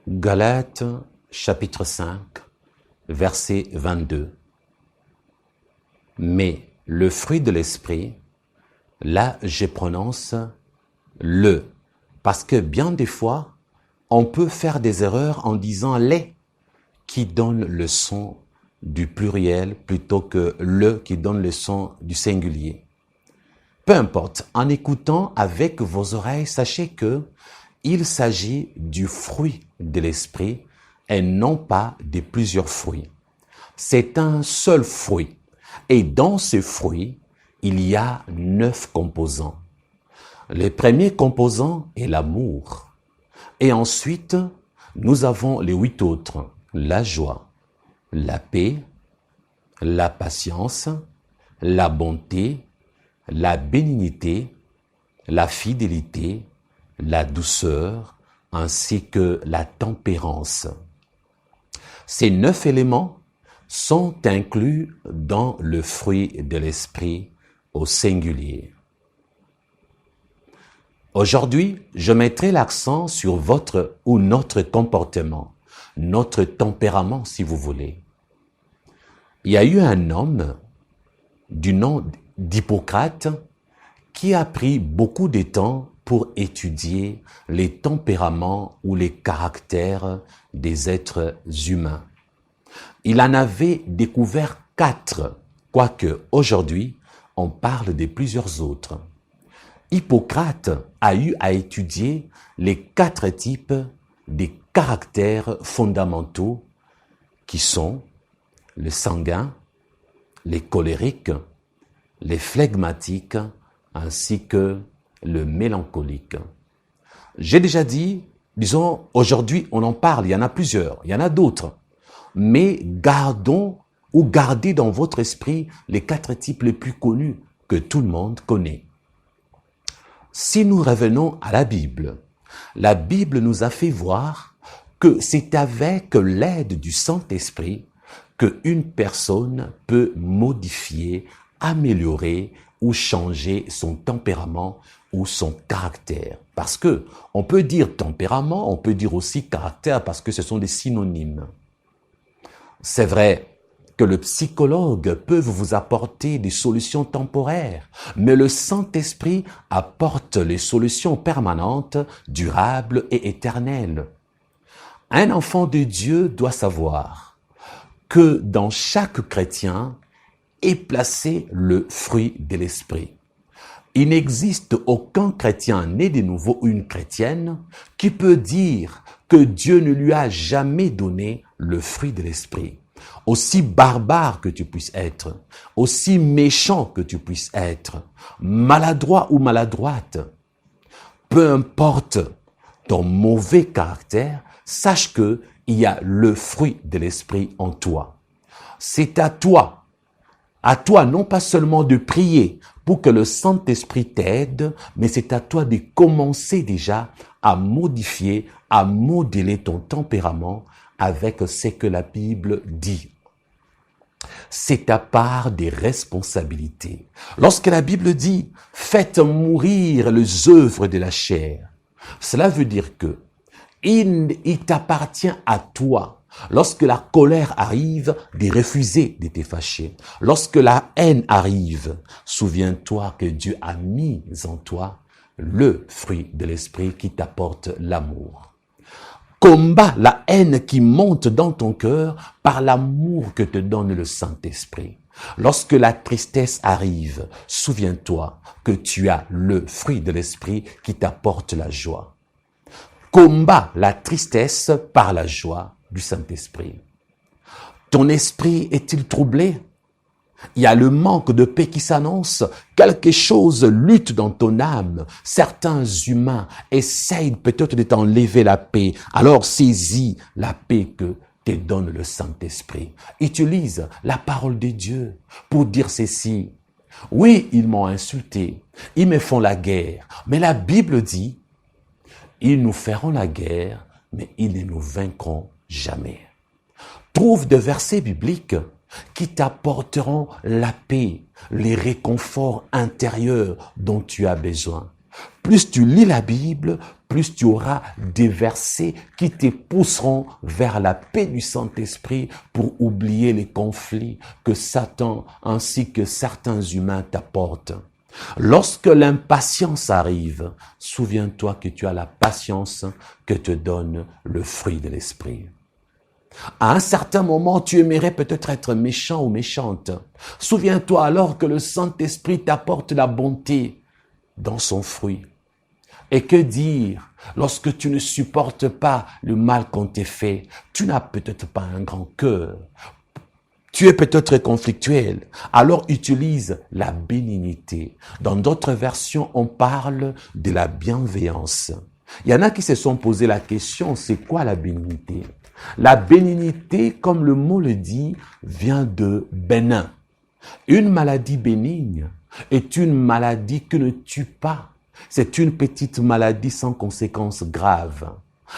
Galates chapitre 5, verset 22. Mais le fruit de l'esprit, là je prononce le, parce que bien des fois, on peut faire des erreurs en disant les qui donne le son du pluriel plutôt que le qui donne le son du singulier. Peu importe, en écoutant avec vos oreilles, sachez que il s'agit du fruit de l'esprit et non pas de plusieurs fruits. C'est un seul fruit. Et dans ce fruit, il y a 9 composants. Le premier composant est l'amour. Et ensuite, nous avons les 8 autres. La joie, la paix, la patience, la bonté, la bénignité, la fidélité, la douceur, ainsi que la tempérance. Ces 9 éléments sont inclus dans le fruit de l'esprit au singulier. Aujourd'hui, je mettrai l'accent sur votre ou notre comportement, notre tempérament si vous voulez. Il y a eu un homme du nom d'Hippocrate qui a pris beaucoup de temps pour étudier les tempéraments ou les caractères des êtres humains. Il en avait découvert 4, quoique aujourd'hui on parle de plusieurs autres. Hippocrate a eu à étudier les 4 types des caractères fondamentaux qui sont le sanguin, les colériques, les flegmatiques ainsi que le mélancolique. J'ai déjà dit, disons, aujourd'hui on en parle, il y en a plusieurs, il y en a d'autres, mais gardez dans votre esprit les 4 types les plus connus que tout le monde connaît. Si nous revenons à la Bible nous a fait voir que c'est avec l'aide du Saint-Esprit qu'une personne peut modifier, améliorer ou changer son tempérament ou son caractère. Parce que on peut dire tempérament, on peut dire aussi caractère parce que ce sont des synonymes. C'est vrai que le psychologue peut vous apporter des solutions temporaires, mais le Saint-Esprit apporte les solutions permanentes, durables et éternelles. Un enfant de Dieu doit savoir que dans chaque chrétien est placé le fruit de l'esprit. Il n'existe aucun chrétien né de nouveau ou une chrétienne qui peut dire que Dieu ne lui a jamais donné le fruit de l'esprit. Aussi barbare que tu puisses être, aussi méchant que tu puisses être, maladroit ou maladroite, peu importe ton mauvais caractère, sache que il y a le fruit de l'esprit en toi. C'est à toi non pas seulement de prier pour que le Saint-Esprit t'aide, mais c'est à toi de commencer déjà à modifier, à modeler ton tempérament avec ce que la Bible dit. C'est ta part des responsabilités. Lorsque la Bible dit « Faites mourir les œuvres de la chair », cela veut dire que il t'appartient à toi, lorsque la colère arrive, de refuser de te fâcher. Lorsque la haine arrive, souviens-toi que Dieu a mis en toi le fruit de l'esprit qui t'apporte l'amour. Combat la haine qui monte dans ton cœur par l'amour que te donne le Saint-Esprit. Lorsque la tristesse arrive, souviens-toi que tu as le fruit de l'esprit qui t'apporte la joie. Combat la tristesse par la joie du Saint-Esprit. Ton esprit est-il troublé? Il y a le manque de paix qui s'annonce. Quelque chose lutte dans ton âme. Certains humains essayent peut-être de t'enlever la paix. Alors saisis la paix que te donne le Saint-Esprit. Utilise la parole de Dieu pour dire ceci. Oui, ils m'ont insulté. Ils me font la guerre. Mais la Bible dit, ils nous feront la guerre, mais ils ne nous vaincront jamais. Trouve des versets bibliques qui t'apporteront la paix, les réconforts intérieurs dont tu as besoin. Plus tu lis la Bible, plus tu auras des versets qui te pousseront vers la paix du Saint-Esprit pour oublier les conflits que Satan ainsi que certains humains t'apportent. Lorsque l'impatience arrive, souviens-toi que tu as la patience que te donne le fruit de l'Esprit. À un certain moment, tu aimerais peut-être être méchant ou méchante. Souviens-toi alors que le Saint-Esprit t'apporte la bonté dans son fruit. Et que dire lorsque tu ne supportes pas le mal qu'on t'ait fait? Tu n'as peut-être pas un grand cœur. Tu es peut-être conflictuel. Alors utilise la bénignité. Dans d'autres versions, on parle de la bienveillance. Il y en a qui se sont posé la question, c'est quoi la bénignité? La bénignité, comme le mot le dit, vient de bénin. Une maladie bénigne est une maladie qui ne tue pas. C'est une petite maladie sans conséquences graves.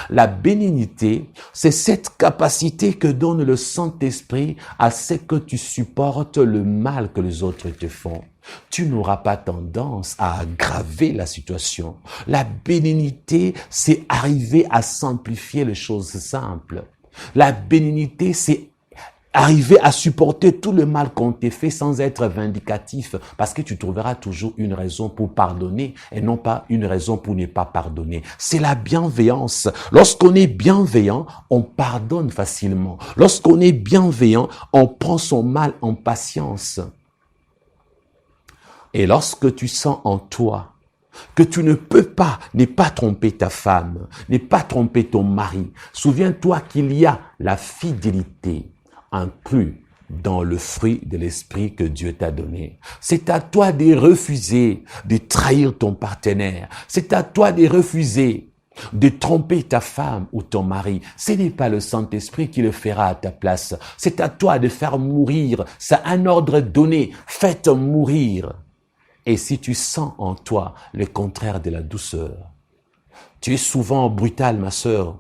La bénignité, c'est cette capacité que donne le Saint-Esprit à ce que tu supportes le mal que les autres te font. Tu n'auras pas tendance à aggraver la situation. La bénignité, c'est arriver à simplifier les choses simples. La bénignité, c'est arriver à supporter tout le mal qu'on t'a fait sans être vindicatif, parce que tu trouveras toujours une raison pour pardonner et non pas une raison pour ne pas pardonner. C'est la bienveillance. Lorsqu'on est bienveillant, on pardonne facilement. Lorsqu'on est bienveillant, on prend son mal en patience. Et lorsque tu sens en toi que tu ne peux pas, ne pas tromper ta femme, ne pas tromper ton mari, souviens-toi qu'il y a la fidélité inclus dans le fruit de l'esprit que Dieu t'a donné. C'est à toi de refuser de trahir ton partenaire. C'est à toi de refuser de tromper ta femme ou ton mari. Ce n'est pas le Saint-Esprit qui le fera à ta place. C'est à toi de faire mourir. C'est un ordre donné. Faites mourir. Et si tu sens en toi le contraire de la douceur, tu es souvent brutal, ma sœur.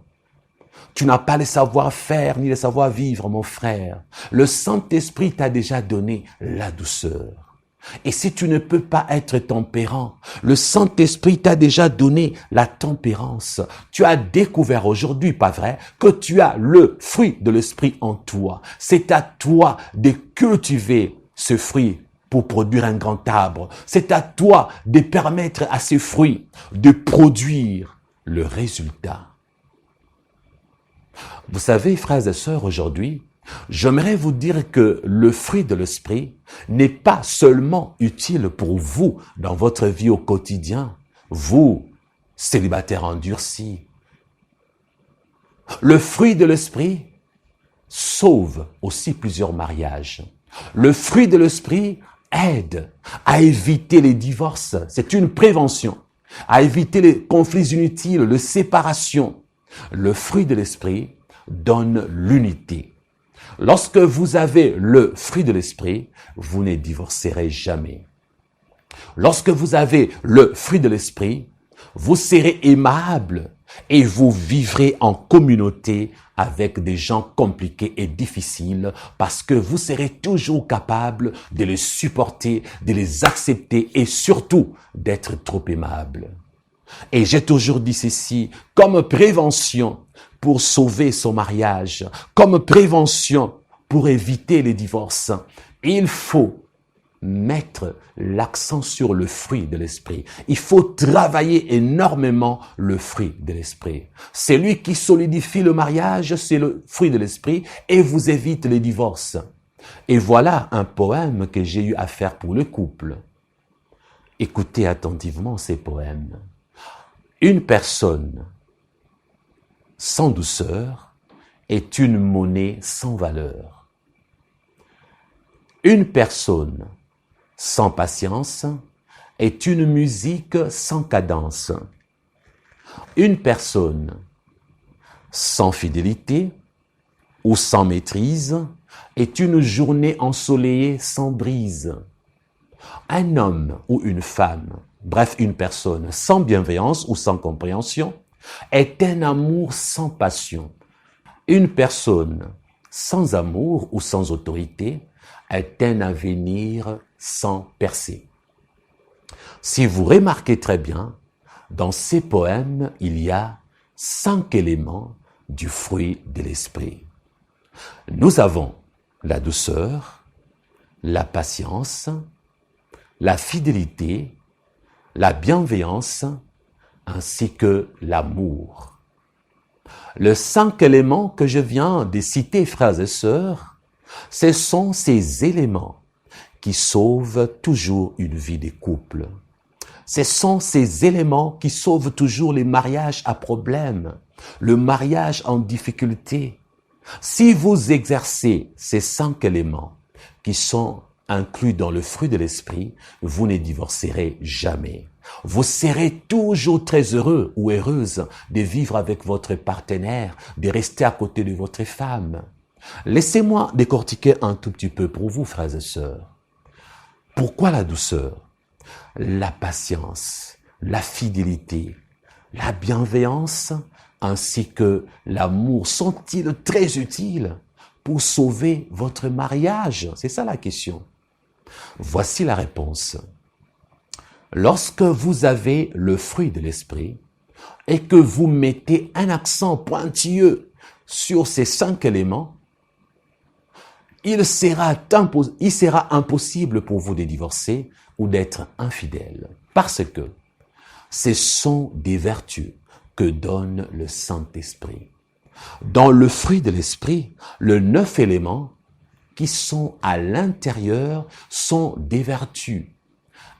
Tu n'as pas le savoir-faire ni le savoir-vivre, mon frère. Le Saint-Esprit t'a déjà donné la douceur. Et si tu ne peux pas être tempérant, le Saint-Esprit t'a déjà donné la tempérance. Tu as découvert aujourd'hui, pas vrai, que tu as le fruit de l'Esprit en toi. C'est à toi de cultiver ce fruit pour produire un grand arbre. C'est à toi de permettre à ces fruits de produire le résultat. Vous savez, frères et sœurs, aujourd'hui, j'aimerais vous dire que le fruit de l'esprit n'est pas seulement utile pour vous dans votre vie au quotidien, vous, célibataires endurcis. Le fruit de l'esprit sauve aussi plusieurs mariages. Le fruit de l'esprit aide à éviter les divorces. C'est une prévention. À éviter les conflits inutiles, les séparations. Le fruit de l'esprit donne l'unité. Lorsque vous avez le fruit de l'esprit, vous ne divorcerez jamais. Lorsque vous avez le fruit de l'esprit, vous serez aimable et vous vivrez en communauté avec des gens compliqués et difficiles parce que vous serez toujours capable de les supporter, de les accepter et surtout d'être trop aimable. Et j'ai toujours dit ceci, comme prévention pour sauver son mariage, comme prévention pour éviter les divorces, il faut mettre l'accent sur le fruit de l'esprit. Il faut travailler énormément le fruit de l'esprit. C'est lui qui solidifie le mariage, c'est le fruit de l'esprit et vous évite les divorces. Et voilà un poème que j'ai eu à faire pour le couple. Écoutez attentivement ces poèmes. Une personne sans douceur est une monnaie sans valeur. Une personne sans patience est une musique sans cadence. Une personne sans fidélité ou sans maîtrise est une journée ensoleillée sans brise. Un homme ou une femme, bref une personne sans bienveillance ou sans compréhension, est un amour sans passion. Une personne sans amour ou sans autorité est un avenir sans percée. Si vous remarquez très bien, Dans ces poèmes, il y a 5 éléments du fruit de l'esprit. Nous avons la douceur, la patience, la fidélité, la bienveillance, ainsi que l'amour. Les 5 éléments que je viens de citer, frères et sœurs, ce sont ces éléments qui sauvent toujours une vie de couple. Ce sont ces éléments qui sauvent toujours les mariages à problème, le mariage en difficulté. Si vous exercez ces 5 éléments qui sont inclus dans le fruit de l'esprit, vous ne divorcerez jamais. Vous serez toujours très heureux ou heureuse de vivre avec votre partenaire, de rester à côté de votre femme. Laissez-moi décortiquer un tout petit peu pour vous, frères et sœurs. Pourquoi la douceur, la patience, la fidélité, la bienveillance ainsi que l'amour sont-ils très utiles pour sauver votre mariage? C'est ça la question. Voici la réponse. Lorsque vous avez le fruit de l'esprit et que vous mettez un accent pointilleux sur ces 5 éléments, il sera impossible pour vous de divorcer ou d'être infidèle. Parce que ce sont des vertus que donne le Saint-Esprit. Dans le fruit de l'esprit, les 9 éléments qui sont à l'intérieur sont des vertus.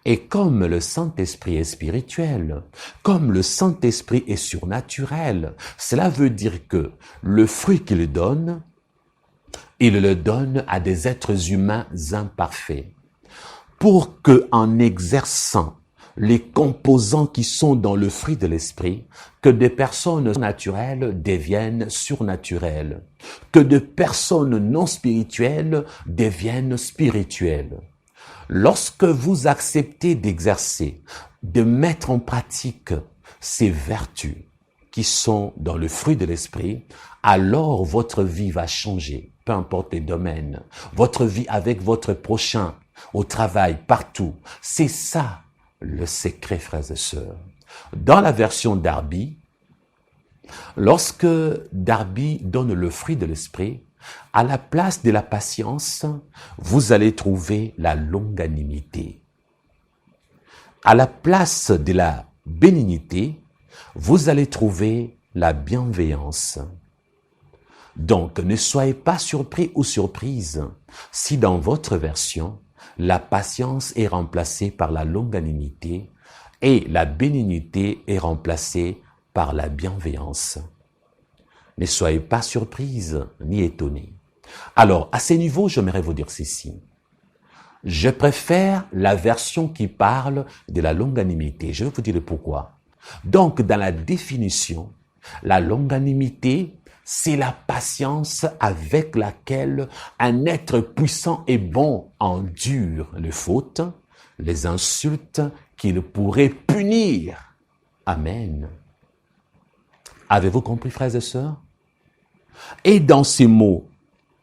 Et comme le Saint-Esprit est spirituel, comme le Saint-Esprit est surnaturel, cela veut dire que le fruit qu'il donne, il le donne à des êtres humains imparfaits. Pour que, en exerçant les composants qui sont dans le fruit de l'esprit, que des personnes naturelles deviennent surnaturelles, que des personnes non spirituelles deviennent spirituelles. Lorsque vous acceptez d'exercer, de mettre en pratique ces vertus qui sont dans le fruit de l'esprit, alors votre vie va changer, peu importe les domaines. Votre vie avec votre prochain, au travail, partout. C'est ça le secret, frères et sœurs. Dans la version Darby, lorsque Darby donne le fruit de l'esprit, à la place de la patience, vous allez trouver la longanimité. À la place de la bénignité, vous allez trouver la bienveillance. Donc, ne soyez pas surpris ou surprise si dans votre version, la patience est remplacée par la longanimité et la bénignité est remplacée par la bienveillance. Ne soyez pas surprise ni étonnés. Alors, à ce niveau, j'aimerais vous dire ceci. Je préfère la version qui parle de la longanimité. Je vais vous dire pourquoi. Donc, dans la définition, la longanimité, c'est la patience avec laquelle un être puissant et bon endure les fautes, les insultes qu'il pourrait punir. Amen. Avez-vous compris, frères et sœurs? Et dans ces mots,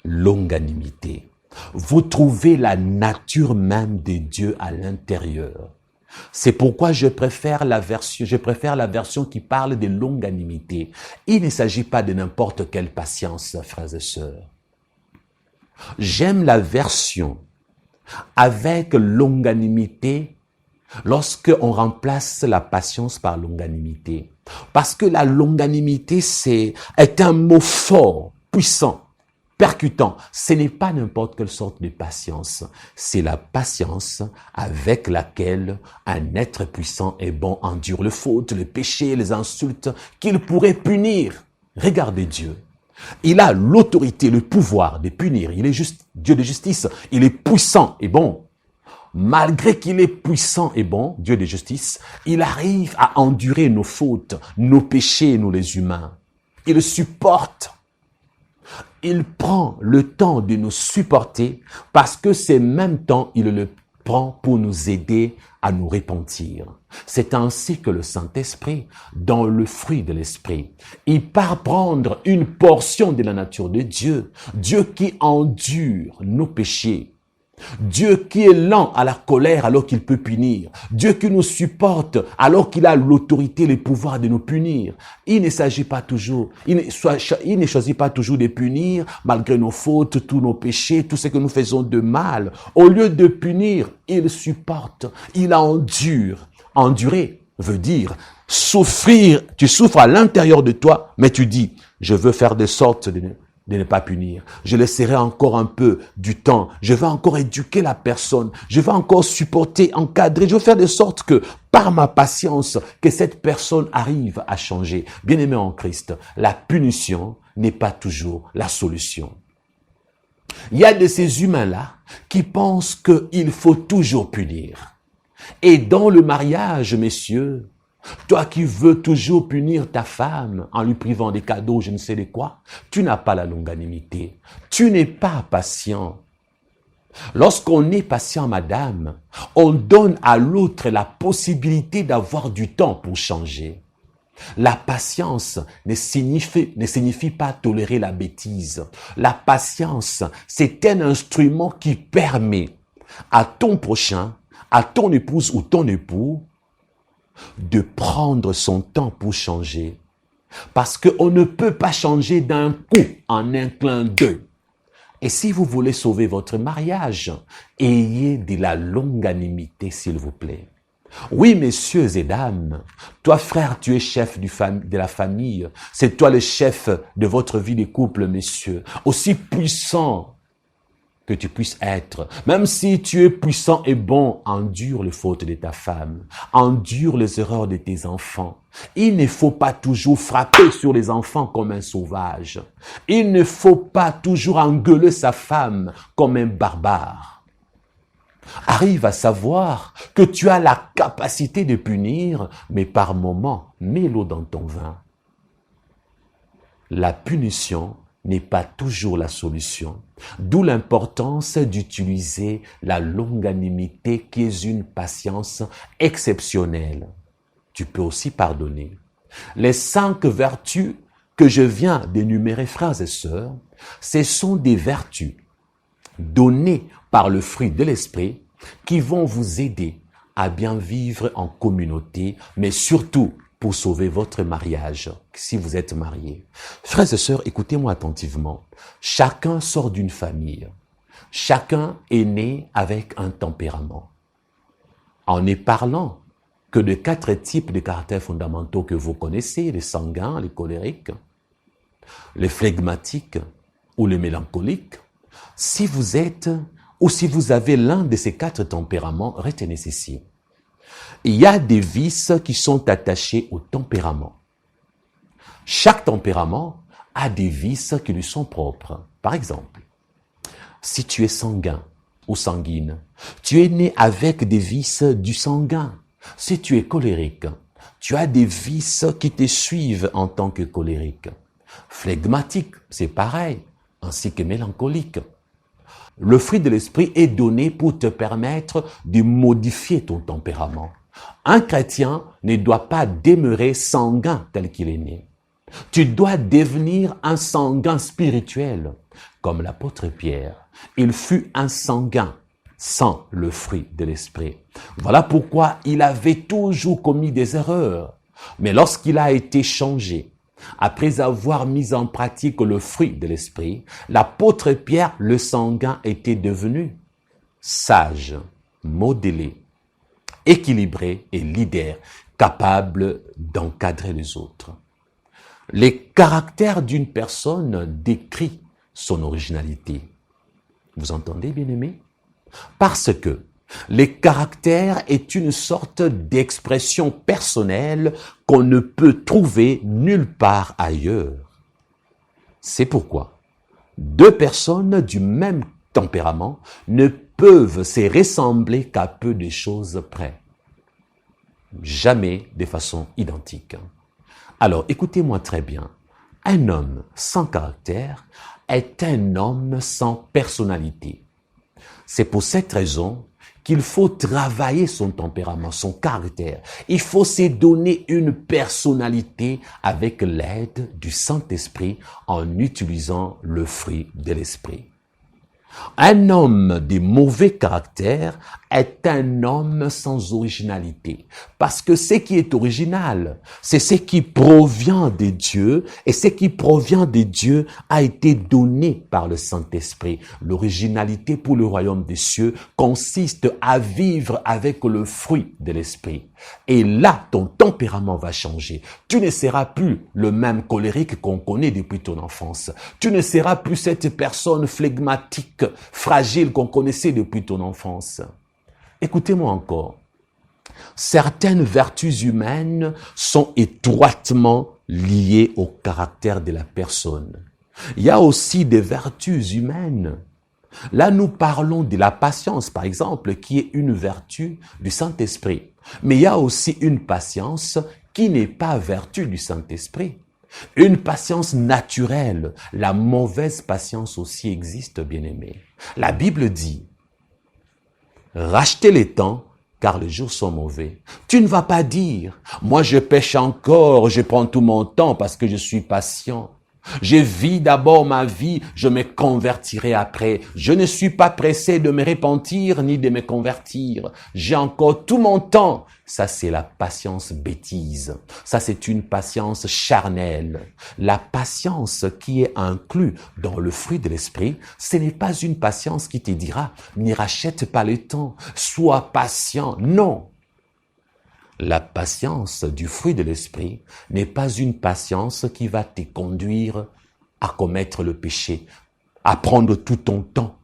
longanimité, vous trouvez la nature même de Dieu à l'intérieur. C'est pourquoi je préfère la version qui parle de longanimité. Il ne s'agit pas de n'importe quelle patience, frères et sœurs. J'aime la version avec longanimité lorsque on remplace la patience par longanimité. Parce que la longanimité est un mot fort, puissant, percutant. Ce n'est pas n'importe quelle sorte de patience. C'est la patience avec laquelle un être puissant et bon endure les fautes, les péchés, les insultes qu'il pourrait punir. Regardez Dieu. Il a l'autorité, le pouvoir de punir. Il est juste Dieu de justice. Il est puissant et bon. Malgré qu'il est puissant et bon, Dieu de justice, il arrive à endurer nos fautes, nos péchés, nous les humains. Il supporte. Il prend le temps de nous supporter parce que ces mêmes temps, il le prend pour nous aider à nous repentir. C'est ainsi que le Saint-Esprit, dans le fruit de l'Esprit, il part prendre une portion de la nature de Dieu, Dieu qui endure nos péchés, Dieu qui est lent à la colère alors qu'il peut punir. Dieu qui nous supporte alors qu'il a l'autorité, le pouvoir de nous punir. Il ne s'agit pas toujours, il ne choisit pas toujours de punir malgré nos fautes, tous nos péchés, tout ce que nous faisons de mal. Au lieu de punir, il supporte, il endure. Endurer veut dire souffrir. Tu souffres à l'intérieur de toi, mais tu dis, je veux faire de sorte de ne pas punir. Je laisserai encore un peu du temps. Je vais encore éduquer la personne. Je vais encore supporter, encadrer. Je vais faire de sorte que, par ma patience, que cette personne arrive à changer. Bien-aimé en Christ, la punition n'est pas toujours la solution. Il y a de ces humains-là qui pensent qu'il faut toujours punir. Et dans le mariage, messieurs, toi qui veux toujours punir ta femme en lui privant des cadeaux, je ne sais de quoi, tu n'as pas la longanimité. Tu n'es pas patient. Lorsqu'on est patient, madame, on donne à l'autre la possibilité d'avoir du temps pour changer. La patience ne signifie pas tolérer la bêtise. La patience, c'est un instrument qui permet à ton prochain, à ton épouse ou ton époux, de prendre son temps pour changer. Parce qu'on ne peut pas changer d'un coup, en un clin d'œil. Et si vous voulez sauver votre mariage, ayez de la longanimité, s'il vous plaît. Oui, messieurs et dames, toi frère, tu es chef de la famille. C'est toi le chef de votre vie de couple, messieurs. Aussi puissant que tu puisses être. Même si tu es puissant et bon, endure les fautes de ta femme. Endure les erreurs de tes enfants. Il ne faut pas toujours frapper sur les enfants comme un sauvage. Il ne faut pas toujours engueuler sa femme comme un barbare. Arrive à savoir que tu as la capacité de punir, mais par moments, mets-le dans ton vin. La punition n'est pas toujours la solution. D'où l'importance d'utiliser la longanimité qui est une patience exceptionnelle. Tu peux aussi pardonner. Les 5 vertus que je viens d'énumérer, frères et sœurs, ce sont des vertus données par le fruit de l'esprit qui vont vous aider à bien vivre en communauté, mais surtout pour sauver votre mariage, si vous êtes mariés. Frères et sœurs, écoutez-moi attentivement. Chacun sort d'une famille. Chacun est né avec un tempérament. En ne parlant que de 4 types de caractères fondamentaux que vous connaissez, les sanguins, les colériques, les flegmatiques ou les mélancoliques, si vous êtes ou si vous avez l'un de ces 4 tempéraments, retenez ceci. Il y a des vices qui sont attachés au tempérament. Chaque tempérament a des vices qui lui sont propres. Par exemple, si tu es sanguin ou sanguine, tu es né avec des vices du sanguin. Si tu es colérique, tu as des vices qui te suivent en tant que colérique. Flegmatique, c'est pareil, ainsi que mélancolique. Le fruit de l'esprit est donné pour te permettre de modifier ton tempérament. Un chrétien ne doit pas demeurer sanguin tel qu'il est né. Tu dois devenir un sanguin spirituel, comme l'apôtre Pierre. Il fut un sanguin sans le fruit de l'esprit. Voilà pourquoi il avait toujours commis des erreurs. Mais lorsqu'il a été changé, après avoir mis en pratique le fruit de l'esprit, l'apôtre Pierre, le sanguin, était devenu sage, modélé, équilibré et leader, capable d'encadrer les autres. Les caractères d'une personne décrivent son originalité. Vous entendez, bien-aimés? Parce que les caractères est une sorte d'expression personnelle qu'on ne peut trouver nulle part ailleurs. C'est pourquoi 2 personnes du même tempérament ne peuvent se ressembler qu'à peu de choses près. Jamais de façon identique. Alors, écoutez-moi très bien. Un homme sans caractère est un homme sans personnalité. C'est pour cette raison qu'il faut travailler son tempérament, son caractère. Il faut se donner une personnalité avec l'aide du Saint-Esprit en utilisant le fruit de l'Esprit. Un homme de mauvais caractère est un homme sans originalité. Parce que ce qui est original, c'est ce qui provient de Dieu, et ce qui provient de Dieu a été donné par le Saint-Esprit. L'originalité pour le royaume des cieux consiste à vivre avec le fruit de l'Esprit. Et là, ton tempérament va changer. Tu ne seras plus le même colérique qu'on connaît depuis ton enfance. Tu ne seras plus cette personne flegmatique, fragile qu'on connaissait depuis ton enfance. Écoutez-moi encore. Certaines vertus humaines sont étroitement liées au caractère de la personne. Il y a aussi des vertus humaines. Là, nous parlons de la patience, par exemple, qui est une vertu du Saint-Esprit. Mais il y a aussi une patience qui n'est pas vertu du Saint-Esprit. Une patience naturelle. La mauvaise patience aussi existe, bien-aimé. La Bible dit, rachetez les temps, car les jours sont mauvais. Tu ne vas pas dire, moi je pêche encore, je prends tout mon temps parce que je suis patient. Je vis d'abord ma vie, je me convertirai après. Je ne suis pas pressé de me repentir ni de me convertir. J'ai encore tout mon temps. Ça, c'est la patience bêtise. Ça, c'est une patience charnelle. La patience qui est inclue dans le fruit de l'esprit, ce n'est pas une patience qui te dira, n'y rachète pas le temps, sois patient. Non. La patience du fruit de l'esprit n'est pas une patience qui va te conduire à commettre le péché, à prendre tout ton temps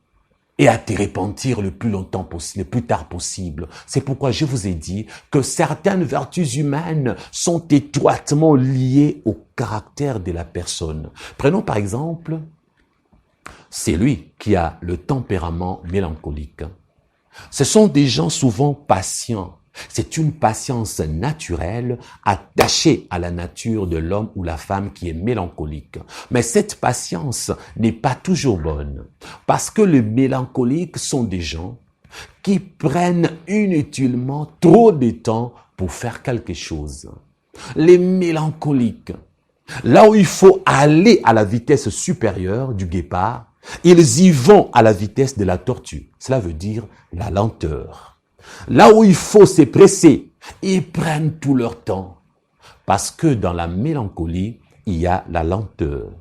et à te repentir le plus longtemps possible, le plus tard possible. C'est pourquoi je vous ai dit que certaines vertus humaines sont étroitement liées au caractère de la personne. Prenons par exemple celui qui a le tempérament mélancolique. Ce sont des gens souvent patients. C'est une patience naturelle attachée à la nature de l'homme ou la femme qui est mélancolique. Mais cette patience n'est pas toujours bonne parce que les mélancoliques sont des gens qui prennent inutilement trop de temps pour faire quelque chose. Les mélancoliques, là où il faut aller à la vitesse supérieure du guépard, ils y vont à la vitesse de la tortue. Cela veut dire la lenteur. Là où il faut se presser, ils prennent tout leur temps. Parce que dans la mélancolie, il y a la lenteur,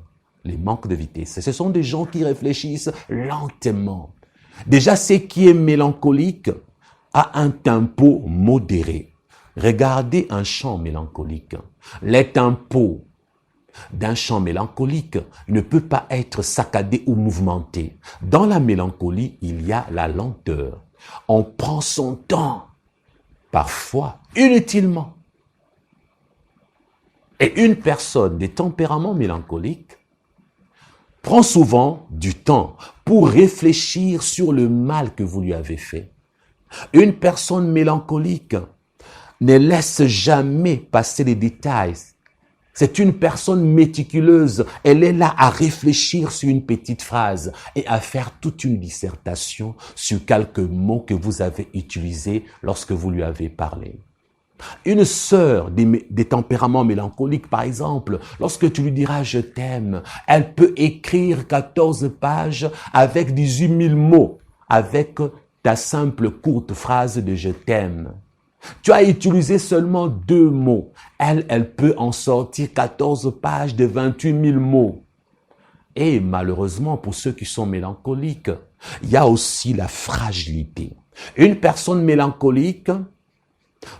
les manques de vitesse. Ce sont des gens qui réfléchissent lentement. Déjà, ce qui est mélancolique a un tempo modéré. Regardez un chant mélancolique. Les tempos d'un chant mélancolique ne peut pas être saccadé ou mouvementé. Dans la mélancolie, il y a la lenteur. On prend son temps, parfois inutilement. Et une personne de tempérament mélancolique prend souvent du temps pour réfléchir sur le mal que vous lui avez fait. Une personne mélancolique ne laisse jamais passer les détails. C'est une personne méticuleuse. Elle est là à réfléchir sur une petite phrase et à faire toute une dissertation sur quelques mots que vous avez utilisés lorsque vous lui avez parlé. Une sœur des tempéraments mélancoliques, par exemple, lorsque tu lui diras « je t'aime », elle peut écrire 14 pages avec 18 000 mots, avec ta simple courte phrase de « je t'aime ». Tu as utilisé seulement 2 mots. Elle peut en sortir 14 pages de 28 000 mots. Et malheureusement, pour ceux qui sont mélancoliques, il y a aussi la fragilité. Une personne mélancolique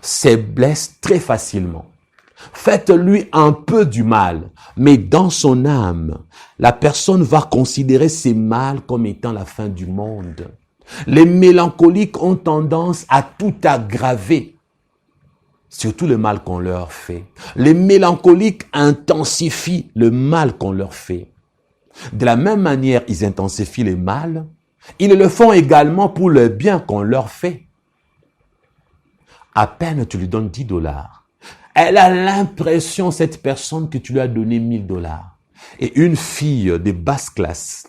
se blesse très facilement. Faites-lui un peu du mal, mais dans son âme, la personne va considérer ces mal comme étant la fin du monde. Les mélancoliques ont tendance à tout aggraver, surtout le mal qu'on leur fait. Les mélancoliques intensifient le mal qu'on leur fait. De la même manière, ils intensifient le mal, ils le font également pour le bien qu'on leur fait. À peine tu lui donnes 10 $. Elle a l'impression, cette personne, que tu lui as donné 1 000 $. Et une fille de basse classe,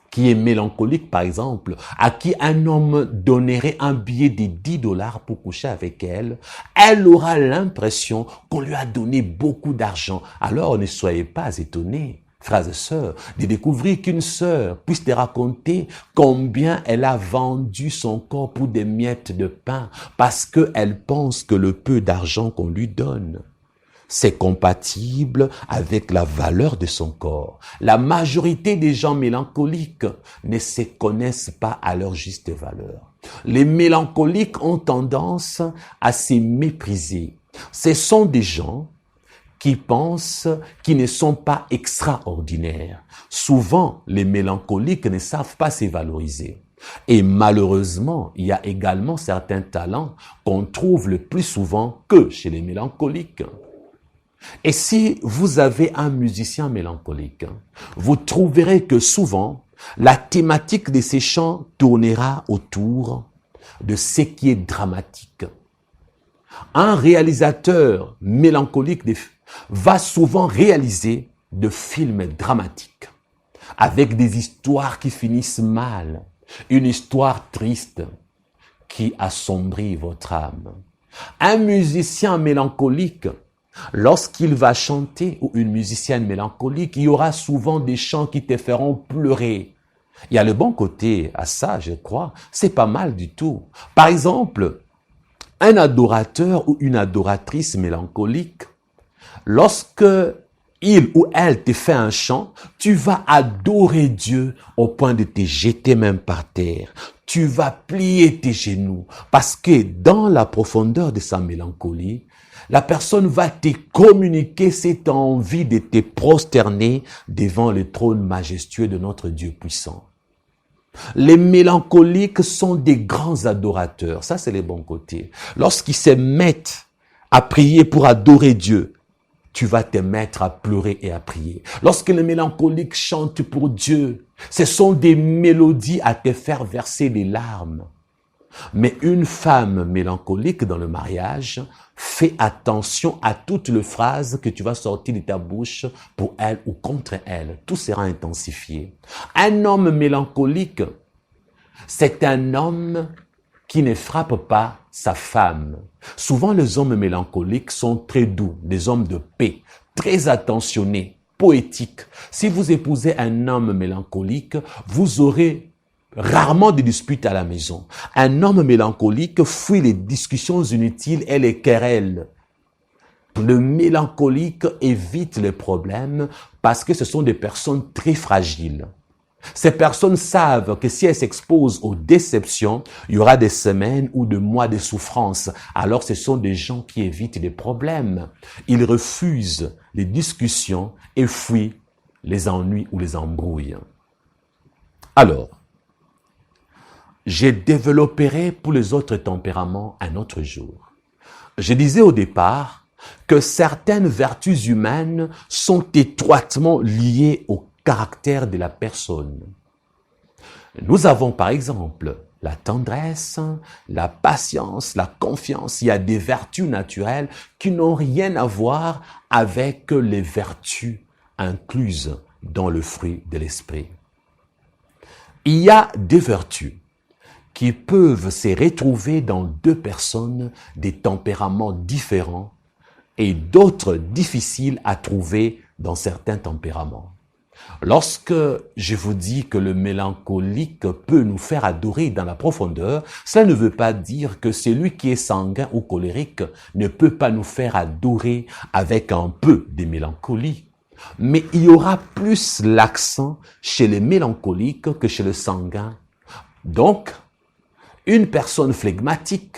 qui est mélancolique, par exemple, à qui un homme donnerait un billet de 10 $ pour coucher avec elle, elle aura l'impression qu'on lui a donné beaucoup d'argent. Alors ne soyez pas étonnés. frères et sœurs, de découvrir qu'une sœur puisse te raconter combien elle a vendu son corps pour des miettes de pain parce qu'elle pense que le peu d'argent qu'on lui donne, c'est compatible avec la valeur de son corps. La majorité des gens mélancoliques ne se connaissent pas à leur juste valeur. Les mélancoliques ont tendance à se mépriser. Ce sont des gens qui pensent qu'ils ne sont pas extraordinaires. Souvent, les mélancoliques ne savent pas se valoriser. Et malheureusement, il y a également certains talents qu'on trouve le plus souvent que chez les mélancoliques. Et si vous avez un musicien mélancolique, vous trouverez que souvent, la thématique de ces chants tournera autour de ce qui est dramatique. Un réalisateur mélancolique va souvent réaliser de films dramatiques avec des histoires qui finissent mal, une histoire triste qui assombrit votre âme. Un musicien mélancolique, lorsqu'il va chanter, ou une musicienne mélancolique, il y aura souvent des chants qui te feront pleurer. Il y a le bon côté à ça, je crois. C'est pas mal du tout. Par exemple, un adorateur ou une adoratrice mélancolique, lorsque il ou elle te fait un chant, tu vas adorer Dieu au point de te jeter même par terre. Tu vas plier tes genoux parce que dans la profondeur de sa mélancolie, la personne va te communiquer cette envie de te prosterner devant le trône majestueux de notre Dieu puissant. Les mélancoliques sont des grands adorateurs. Ça, c'est les bons côtés. Lorsqu'ils se mettent à prier pour adorer Dieu, tu vas te mettre à pleurer et à prier. Lorsque les mélancoliques chantent pour Dieu, ce sont des mélodies à te faire verser des larmes. Mais une femme mélancolique dans le mariage, fais attention à toutes les phrases que tu vas sortir de ta bouche pour elle ou contre elle. Tout sera intensifié. Un homme mélancolique, c'est un homme qui ne frappe pas sa femme. Souvent, les hommes mélancoliques sont très doux, des hommes de paix, très attentionnés, poétiques. Si vous épousez un homme mélancolique, vous aurez rarement de disputes à la maison. Un homme mélancolique fuit les discussions inutiles et les querelles. Le mélancolique évite les problèmes parce que ce sont des personnes très fragiles. Ces personnes savent que si elles s'exposent aux déceptions, il y aura des semaines ou des mois de souffrance. Alors ce sont des gens qui évitent les problèmes. Ils refusent les discussions et fuient les ennuis ou les embrouilles. Alors, je développerai pour les autres tempéraments un autre jour. Je disais au départ que certaines vertus humaines sont étroitement liées au caractère de la personne. Nous avons par exemple la tendresse, la patience, la confiance. Il y a des vertus naturelles qui n'ont rien à voir avec les vertus incluses dans le fruit de l'esprit. Il y a des vertus qui peuvent se retrouver dans deux personnes des tempéraments différents et d'autres difficiles à trouver dans certains tempéraments. Lorsque je vous dis que le mélancolique peut nous faire adorer dans la profondeur, cela ne veut pas dire que celui qui est sanguin ou colérique ne peut pas nous faire adorer avec un peu de mélancolie. Mais il y aura plus l'accent chez les mélancoliques que chez le sanguin. Donc, une personne flegmatique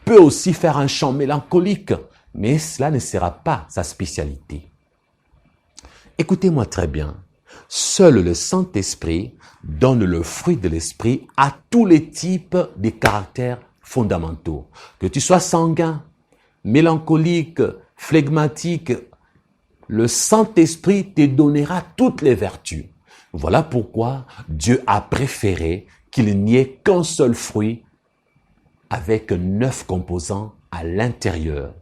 peut aussi faire un chant mélancolique, mais cela ne sera pas sa spécialité. Écoutez-moi très bien. Seul le Saint-Esprit donne le fruit de l'Esprit à tous les types de caractères fondamentaux. Que tu sois sanguin, mélancolique, flegmatique, le Saint-Esprit te donnera toutes les vertus. Voilà pourquoi Dieu a préféré qu'il n'y ait qu'un seul fruit avec 9 composants à l'intérieur.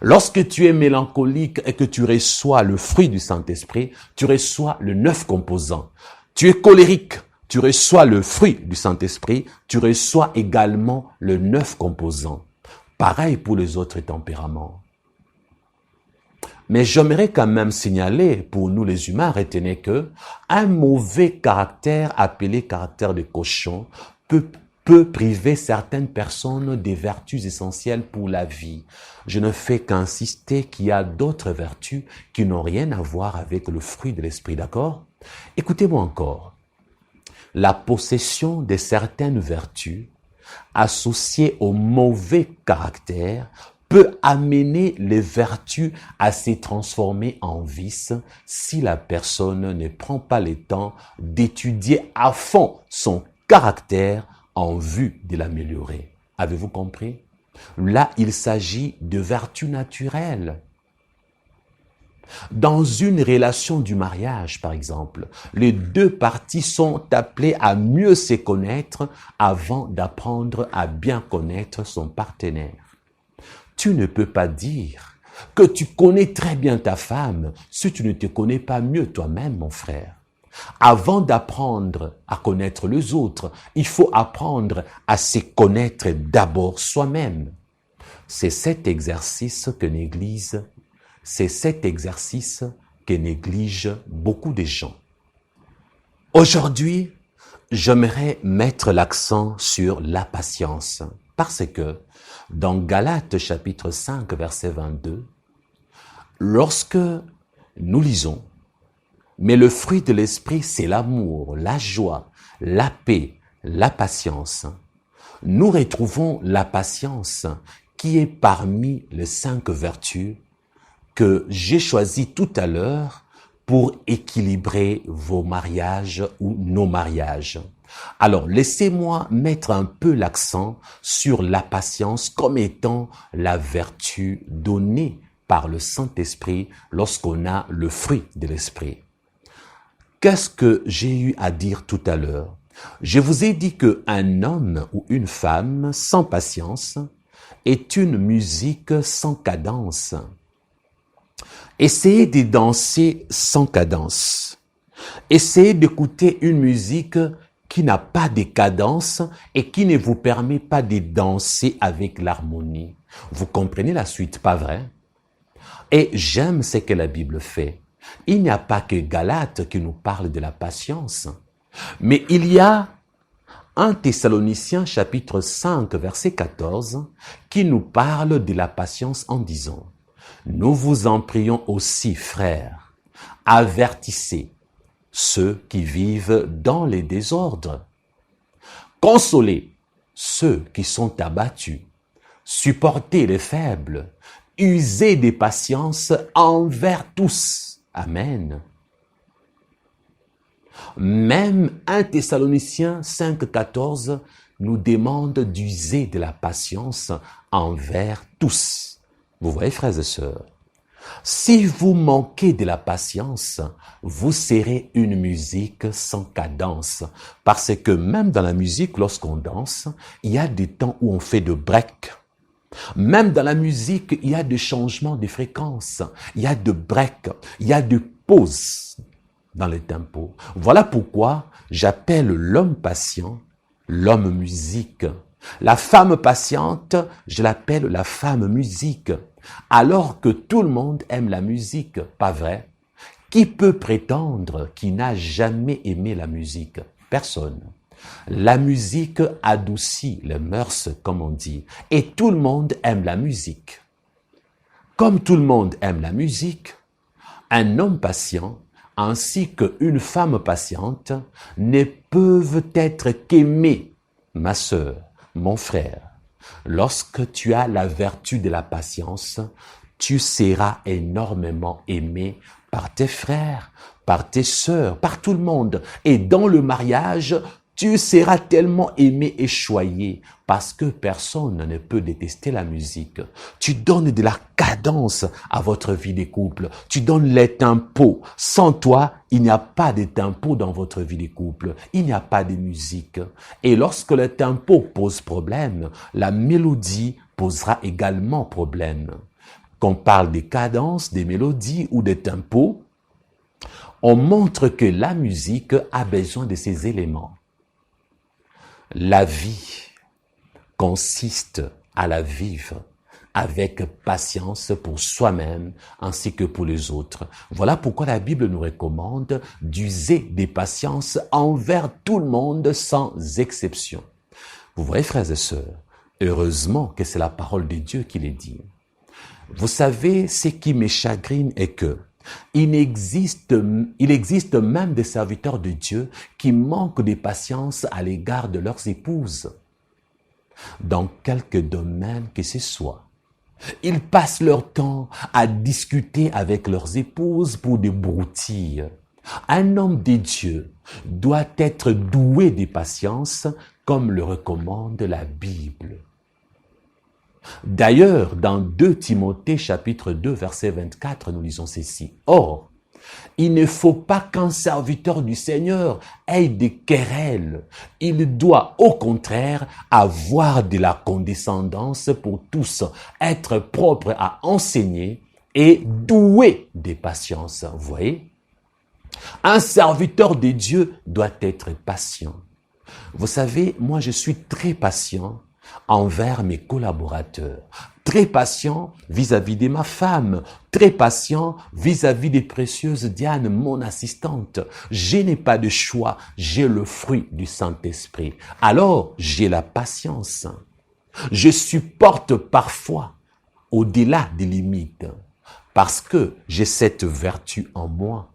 Lorsque tu es mélancolique et que tu reçois le fruit du Saint-Esprit, tu reçois le 9 composants. Tu es colérique, tu reçois le fruit du Saint-Esprit, tu reçois également le 9 composants. Pareil pour les autres tempéraments. Mais j'aimerais quand même signaler, pour nous les humains, retenez que un mauvais caractère, appelé caractère de cochon, peut priver certaines personnes des vertus essentielles pour la vie. Je ne fais qu'insister qu'il y a d'autres vertus qui n'ont rien à voir avec le fruit de l'esprit, d'accord? Écoutez-moi encore. La possession de certaines vertus associées au mauvais caractère peut amener les vertus à se transformer en vice si la personne ne prend pas le temps d'étudier à fond son caractère en vue de l'améliorer. Avez-vous compris? Là, il s'agit de vertus naturelles. Dans une relation du mariage, par exemple, les deux parties sont appelées à mieux se connaître avant d'apprendre à bien connaître son partenaire. Tu ne peux pas dire que tu connais très bien ta femme si tu ne te connais pas mieux toi-même, mon frère. Avant d'apprendre à connaître les autres, il faut apprendre à se connaître d'abord soi-même. C'est cet exercice que négligent beaucoup de gens. Aujourd'hui, j'aimerais mettre l'accent sur la patience parce que dans Galates chapitre 5 verset 22, lorsque nous lisons « Mais le fruit de l'esprit, c'est l'amour, la joie, la paix, la patience », nous retrouvons la patience qui est parmi les 5 vertus que j'ai choisies tout à l'heure pour équilibrer vos mariages ou nos mariages. Alors, laissez-moi mettre un peu l'accent sur la patience comme étant la vertu donnée par le Saint-Esprit lorsqu'on a le fruit de l'Esprit. Qu'est-ce que j'ai eu à dire tout à l'heure? Je vous ai dit qu'un homme ou une femme sans patience est une musique sans cadence. Essayez de danser sans cadence. Essayez d'écouter une musique qui n'a pas de cadence et qui ne vous permet pas de danser avec l'harmonie. Vous comprenez la suite, pas vrai? Et j'aime ce que la Bible fait. Il n'y a pas que Galates qui nous parle de la patience, mais il y a 1 Thessaloniciens chapitre 5 verset 14 qui nous parle de la patience en disant « Nous vous en prions aussi, frères, avertissez ceux qui vivent dans les désordres. Consolez ceux qui sont abattus. Supportez les faibles. Usez de patience envers tous. » Amen. Même 1 Thessaloniciens 5,14 nous demande d'user de la patience envers tous. Vous voyez, frères et sœurs, si vous manquez de la patience, vous serez une musique sans cadence. Parce que même dans la musique, lorsqu'on danse, il y a des temps où on fait de break. Même dans la musique, il y a des changements de fréquence. Il y a de break. Il y a de pauses dans le tempo. Voilà pourquoi j'appelle l'homme patient l'homme musique. La femme patiente, je l'appelle la femme musique. Alors que tout le monde aime la musique, pas vrai? Qui peut prétendre qu'il n'a jamais aimé la musique? Personne. La musique adoucit les mœurs, comme on dit, et tout le monde aime la musique. Comme tout le monde aime la musique, un homme patient ainsi qu'une femme patiente ne peuvent être qu'aimés, ma sœur, mon frère. Lorsque tu as la vertu de la patience, tu seras énormément aimé par tes frères, par tes sœurs, par tout le monde. Et dans le mariage, tu seras tellement aimé et choyé parce que personne ne peut détester la musique. Tu donnes de la cadence à votre vie de couple. Tu donnes les tempos. Sans toi, il n'y a pas de tempo dans votre vie de couple. Il n'y a pas de musique. Et lorsque le tempo pose problème, la mélodie posera également problème. Qu'on parle des cadences, des mélodies ou des tempos, on montre que la musique a besoin de ces éléments. La vie consiste à la vivre avec patience pour soi-même ainsi que pour les autres. Voilà pourquoi la Bible nous recommande d'user des patiences envers tout le monde sans exception. Vous voyez, frères et sœurs, heureusement que c'est la parole de Dieu qui les dit. Vous savez, ce qui me chagrine est que il existe même des serviteurs de Dieu qui manquent de patience à l'égard de leurs épouses. Dans quelque domaine que ce soit. Ils passent leur temps à discuter avec leurs épouses pour des broutilles. Un homme de Dieu doit être doué de patience comme le recommande la Bible. D'ailleurs, dans 2 Timothée chapitre 2 verset 24, nous lisons ceci. Or, il ne faut pas qu'un serviteur du Seigneur ait des querelles. Il doit au contraire avoir de la condescendance pour tous, être propre à enseigner et doué de patience. Vous voyez? Un serviteur de Dieu doit être patient. Vous savez, moi je suis très patient envers mes collaborateurs, très patient vis-à-vis de ma femme, très patient vis-à-vis des précieuses Diane, mon assistante. Je n'ai pas de choix, j'ai le fruit du Saint-Esprit. Alors, j'ai la patience. Je supporte parfois au-delà des limites parce que j'ai cette vertu en moi,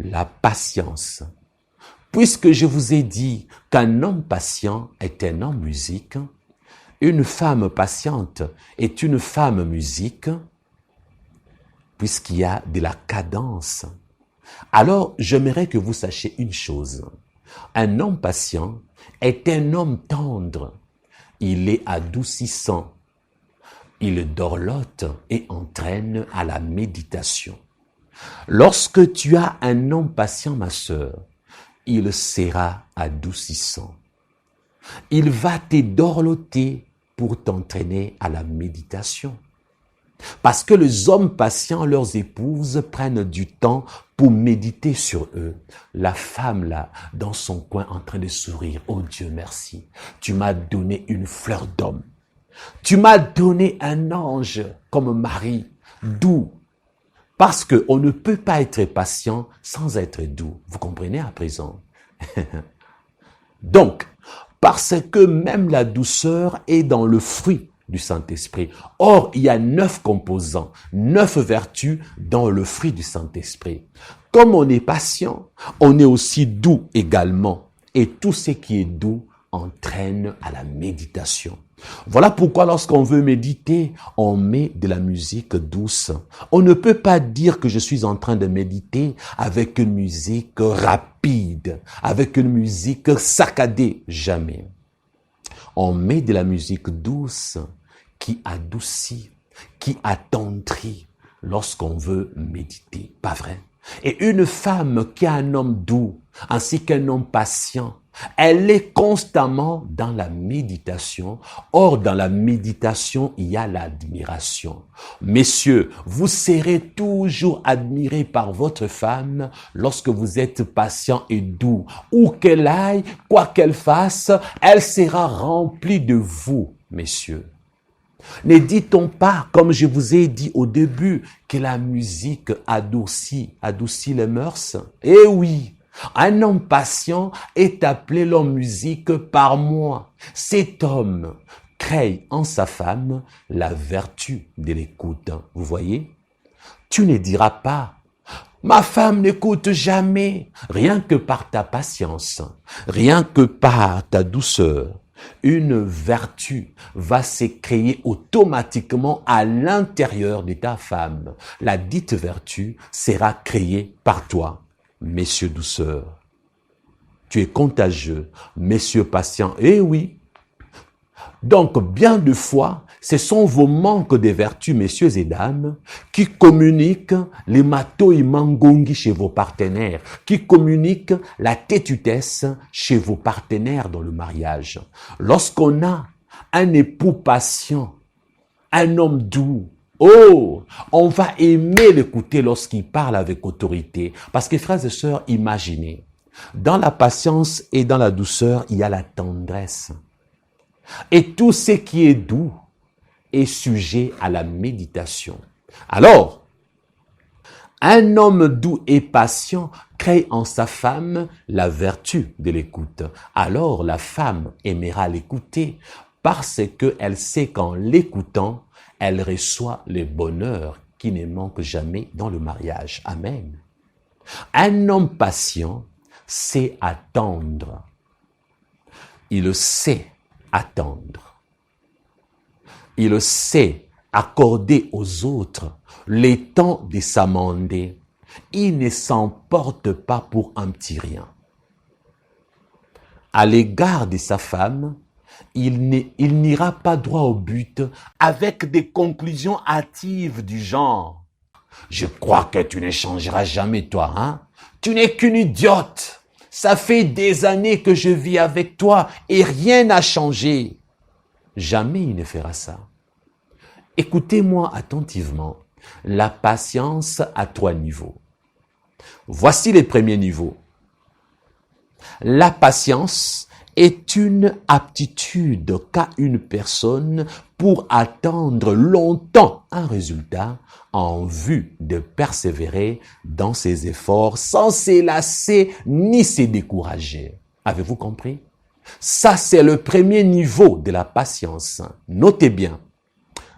la patience. Puisque je vous ai dit qu'un homme patient est un homme musique, une femme patiente est une femme musique, puisqu'il y a de la cadence. Alors, j'aimerais que vous sachiez une chose. Un homme patient est un homme tendre. Il est adoucissant. Il dorlote et entraîne à la méditation. Lorsque tu as un homme patient, ma sœur, il sera adoucissant. Il va te dorloter pour t'entraîner à la méditation. Parce que les hommes patients, leurs épouses, prennent du temps pour méditer sur eux. La femme là, dans son coin, en train de sourire. Oh Dieu, merci. Tu m'as donné une fleur d'homme. Tu m'as donné un ange comme mari, doux. Parce qu'on ne peut pas être patient sans être doux. Vous comprenez à présent? Donc, parce que même la douceur est dans le fruit du Saint-Esprit. Or, il y a 9 composants, 9 vertus dans le fruit du Saint-Esprit. Comme on est patient, on est aussi doux également. Et tout ce qui est doux entraîne à la méditation. Voilà pourquoi lorsqu'on veut méditer, on met de la musique douce. On ne peut pas dire que je suis en train de méditer avec une musique rapide, avec une musique saccadée. Jamais. On met de la musique douce qui adoucit, qui attendrit lorsqu'on veut méditer. Pas vrai? Et une femme qui a un homme doux, ainsi qu'un homme patient, elle est constamment dans la méditation. Or, dans la méditation, il y a l'admiration. Messieurs, vous serez toujours admirés par votre femme lorsque vous êtes patient et doux. Où qu'elle aille, quoi qu'elle fasse, elle sera remplie de vous, messieurs. Ne dit-on pas, comme je vous ai dit au début, que la musique adoucit les mœurs? Eh oui! Un homme patient est appelé l'homme musique par moi. Cet homme crée en sa femme la vertu de l'écoute. Vous voyez? Tu ne diras pas, ma femme n'écoute jamais, rien que par ta patience, rien que par ta douceur. Une vertu va se créer automatiquement à l'intérieur de ta femme. La dite vertu sera créée par toi. Messieurs douceur, tu es contagieux. Messieurs patients, eh oui. Donc, bien de fois, ce sont vos manques de vertus, messieurs et dames, qui communiquent les matoi mangongi chez vos partenaires, qui communiquent la tétutesse chez vos partenaires dans le mariage. Lorsqu'on a un époux patient, un homme doux, oh, on va aimer l'écouter lorsqu'il parle avec autorité. Parce que, frères et sœurs, imaginez, dans la patience et dans la douceur, il y a la tendresse. Et tout ce qui est doux est sujet à la méditation. Alors, un homme doux et patient crée en sa femme la vertu de l'écoute. Alors la femme aimera l'écouter parce qu'elle sait qu'en l'écoutant, elle reçoit le bonheur qui ne manque jamais dans le mariage. Amen. Un homme patient sait attendre. Il sait attendre. Il sait accorder aux autres le temps de s'amender. Il ne s'emporte pas pour un petit rien. À l'égard de sa femme, il n'ira pas droit au but avec des conclusions hâtives du genre « Je crois que tu ne changeras jamais toi, hein? Tu n'es qu'une idiote. Ça fait des années que je vis avec toi et rien n'a changé. » Jamais il ne fera ça. Écoutez-moi attentivement. La patience a 3 niveaux. Voici les premiers niveaux. La patience est une aptitude qu'a une personne pour attendre longtemps un résultat en vue de persévérer dans ses efforts sans se lasser ni se décourager. Avez-vous compris? Ça, c'est le premier niveau de la patience. Notez bien,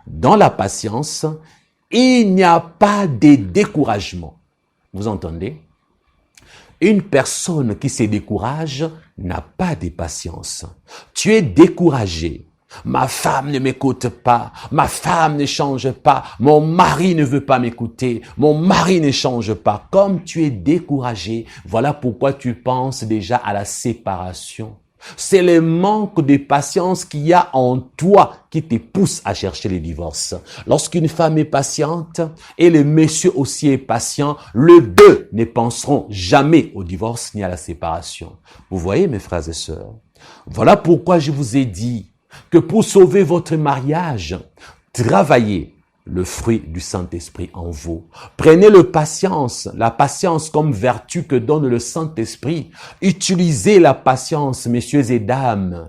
dans la patience, il n'y a pas de découragement. Vous entendez? Une personne qui se décourage n'a pas de patience. Tu es découragé. Ma femme ne m'écoute pas. Ma femme ne change pas. Mon mari ne veut pas m'écouter. Mon mari ne change pas. Comme tu es découragé, voilà pourquoi tu penses déjà à la séparation. C'est le manque de patience qu'il y a en toi qui te pousse à chercher le divorce. Lorsqu'une femme est patiente et le monsieur aussi est patient, les deux ne penseront jamais au divorce ni à la séparation. Vous voyez, mes frères et sœurs, voilà pourquoi je vous ai dit que pour sauver votre mariage, travaillez le fruit du Saint-Esprit en vous. Prenez la patience comme vertu que donne le Saint-Esprit. Utilisez la patience, messieurs et dames.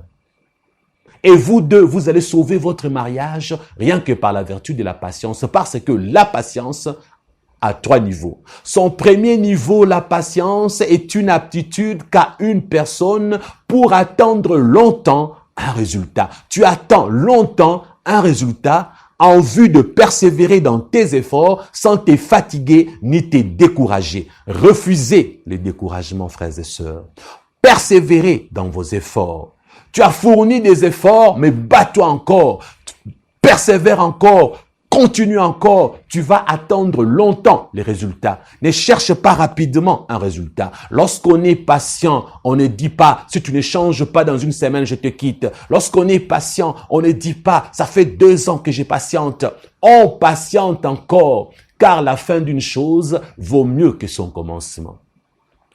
Et vous deux, vous allez sauver votre mariage rien que par la vertu de la patience, parce que la patience a 3 niveaux. Son premier niveau, la patience, est une aptitude qu'a une personne pour attendre longtemps un résultat. Tu attends longtemps un résultat en vue de persévérer dans tes efforts sans te fatiguer ni te décourager. Refusez les découragements, frères et sœurs. Persévérez dans vos efforts. Tu as fourni des efforts, mais bats-toi encore. Persévère encore. Continue encore, tu vas attendre longtemps les résultats. Ne cherche pas rapidement un résultat. Lorsqu'on est patient, on ne dit pas, si tu ne changes pas dans une semaine, je te quitte. Lorsqu'on est patient, on ne dit pas, ça fait 2 ans que je patiente. On patiente encore, car la fin d'une chose vaut mieux que son commencement.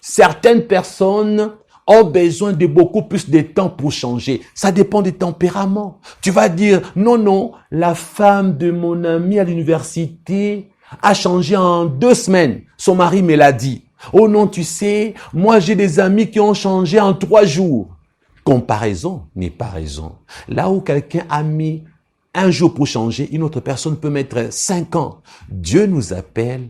Certaines personnes ont besoin de beaucoup plus de temps pour changer. Ça dépend des tempéraments. Tu vas dire, non, la femme de mon ami à l'université a changé en 2 semaines. Son mari me l'a dit. Oh non, tu sais, moi j'ai des amis qui ont changé en 3 jours. Comparaison n'est pas raison. Là où quelqu'un a mis 1 jour pour changer, une autre personne peut mettre 5 ans. Dieu nous appelle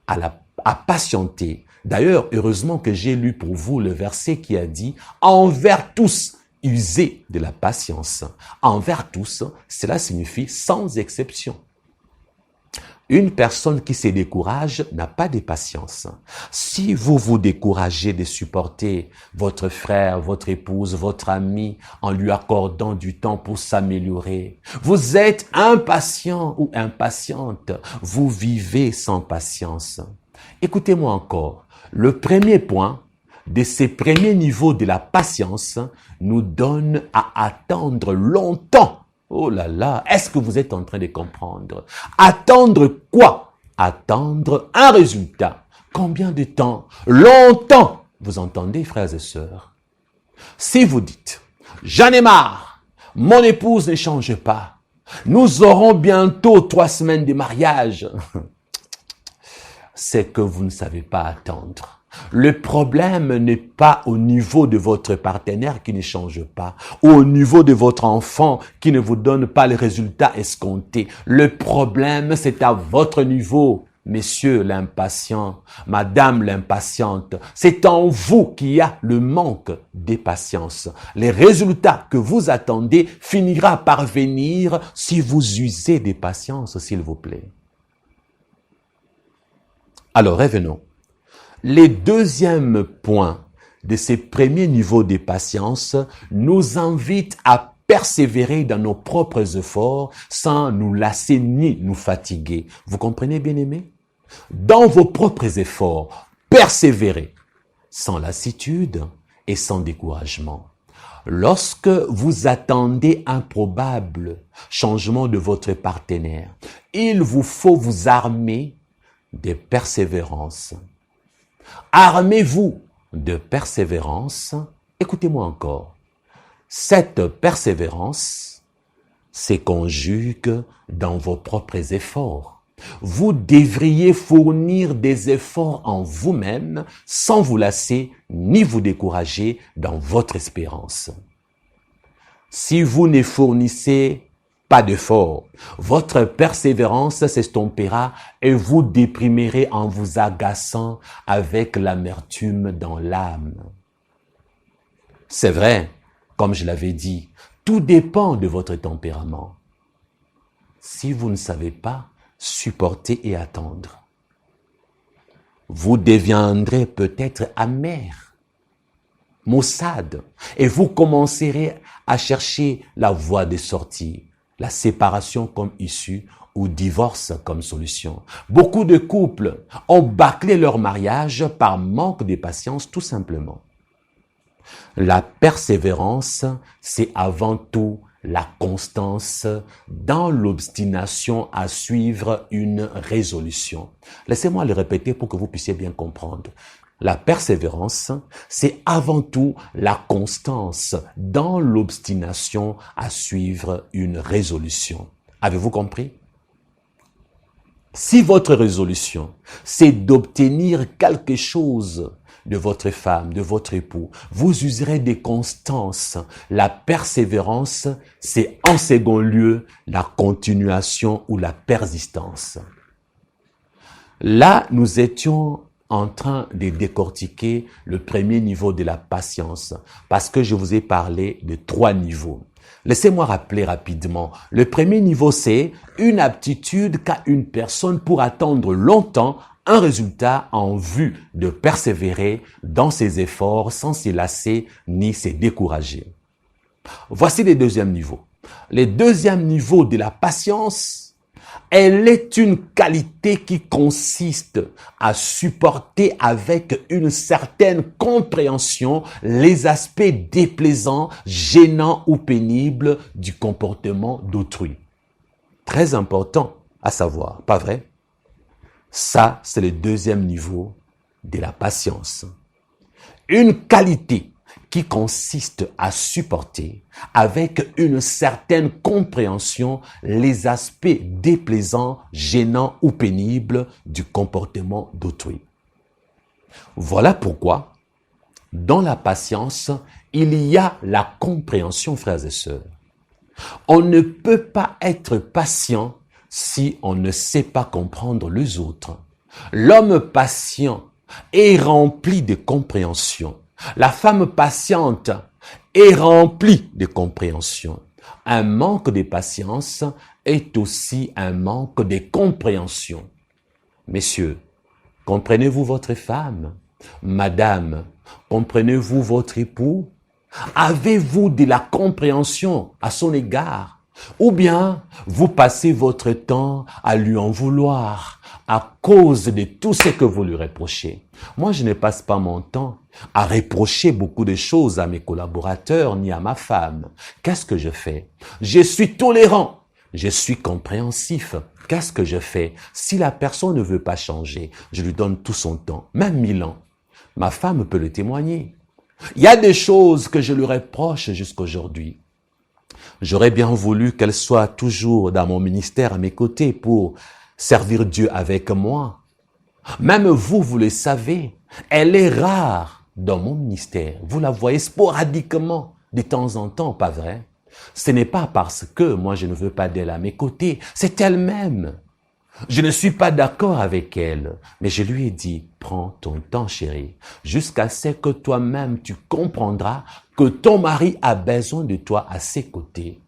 à patienter. D'ailleurs, heureusement que j'ai lu pour vous le verset qui a dit « Envers tous, usez de la patience. » Envers tous, cela signifie sans exception. Une personne qui se décourage n'a pas de patience. Si vous vous découragez de supporter votre frère, votre épouse, votre ami en lui accordant du temps pour s'améliorer, vous êtes impatient ou impatiente. Vous vivez sans patience. Écoutez-moi encore. Le premier point de ces premiers niveaux de la patience nous donne à attendre longtemps. Oh là là, est-ce que vous êtes en train de comprendre? Attendre quoi? Attendre un résultat. Combien de temps? Longtemps. Vous entendez, frères et sœurs? Si vous dites, j'en ai marre, mon épouse ne change pas, nous aurons bientôt 3 semaines de mariage. C'est que vous ne savez pas attendre. Le problème n'est pas au niveau de votre partenaire qui ne change pas, ou au niveau de votre enfant qui ne vous donne pas les résultats escomptés. Le problème, c'est à votre niveau. Messieurs l'impatient, madame l'impatiente, c'est en vous qu'il y a le manque de patience. Les résultats que vous attendez finira par venir si vous usez de patience, s'il vous plaît. Alors, revenons. Les deuxièmes points de ces premiers niveaux de patience nous invitent à persévérer dans nos propres efforts sans nous lasser ni nous fatiguer. Vous comprenez, bien-aimés? Dans vos propres efforts, persévérez sans lassitude et sans découragement. Lorsque vous attendez un probable changement de votre partenaire, il vous faut vous armer de persévérance. Armez-vous de persévérance. Écoutez-moi encore. Cette persévérance se conjugue dans vos propres efforts. Vous devriez fournir des efforts en vous-même sans vous lasser ni vous décourager dans votre espérance. Si vous ne fournissez pas d'effort, votre persévérance s'estompera et vous déprimerez en vous agaçant avec l'amertume dans l'âme. C'est vrai, comme je l'avais dit, tout dépend de votre tempérament. Si vous ne savez pas supporter et attendre, vous deviendrez peut-être amer, maussade, et vous commencerez à chercher la voie de sortie, la séparation comme issue ou divorce comme solution. Beaucoup de couples ont bâclé leur mariage par manque de patience, tout simplement. La persévérance, c'est avant tout la constance dans l'obstination à suivre une résolution. Laissez-moi le répéter pour que vous puissiez bien comprendre. La persévérance, c'est avant tout la constance dans l'obstination à suivre une résolution. Avez-vous compris? Si votre résolution, c'est d'obtenir quelque chose de votre femme, de votre époux, vous userez de constance. La persévérance, c'est en second lieu la continuation ou la persistance. Là, nous étions en train de décortiquer le premier niveau de la patience, parce que je vous ai parlé de 3 niveaux. Laissez-moi rappeler rapidement. Le premier niveau, c'est une aptitude qu'a une personne pour attendre longtemps un résultat en vue de persévérer dans ses efforts sans se lasser ni se décourager. Voici le deuxième niveau. Le deuxième niveau de la patience, elle est une qualité qui consiste à supporter avec une certaine compréhension les aspects déplaisants, gênants ou pénibles du comportement d'autrui. Très important à savoir, pas vrai? Ça, c'est le deuxième niveau de la patience. Une qualité qui consiste à supporter avec une certaine compréhension les aspects déplaisants, gênants ou pénibles du comportement d'autrui. Voilà pourquoi, dans la patience, il y a la compréhension, frères et sœurs. On ne peut pas être patient si on ne sait pas comprendre les autres. L'homme patient est rempli de compréhension. La femme patiente est remplie de compréhension. Un manque de patience est aussi un manque de compréhension. Messieurs, comprenez-vous votre femme? Madame, comprenez-vous votre époux? Avez-vous de la compréhension à son égard? Ou bien, vous passez votre temps à lui en vouloir à cause de tout ce que vous lui reprochez. Moi, je ne passe pas mon temps à reprocher beaucoup de choses à mes collaborateurs ni à ma femme. Qu'est-ce que je fais? Je suis tolérant. Je suis compréhensif. Qu'est-ce que je fais? Si la personne ne veut pas changer, je lui donne tout son temps, même 1000 ans. Ma femme peut le témoigner. Il y a des choses que je lui reproche jusqu'aujourd'hui. J'aurais bien voulu qu'elle soit toujours dans mon ministère à mes côtés pour servir Dieu avec moi. Même vous, vous le savez, Elle est rare dans mon ministère. Vous la voyez sporadiquement, de temps en temps, pas vrai? Ce n'est pas parce que moi je ne veux pas d'elle à mes côtés, c'est elle-même. Je ne suis pas d'accord avec elle, mais je lui ai dit, prends ton temps chérie, jusqu'à ce que toi-même tu comprendras que ton mari a besoin de toi à ses côtés.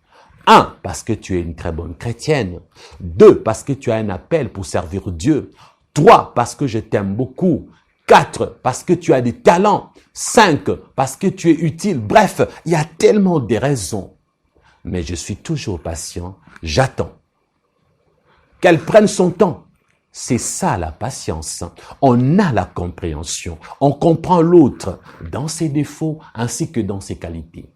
1, parce que tu es une très bonne chrétienne. 2, parce que tu as un appel pour servir Dieu. 3, parce que je t'aime beaucoup. 4, parce que tu as des talents. 5, parce que tu es utile. Bref, il y a tellement de raisons. Mais je suis toujours patient, j'attends. Qu'elle prenne son temps. C'est ça la patience. On a la compréhension. On comprend l'autre dans ses défauts ainsi que dans ses qualités.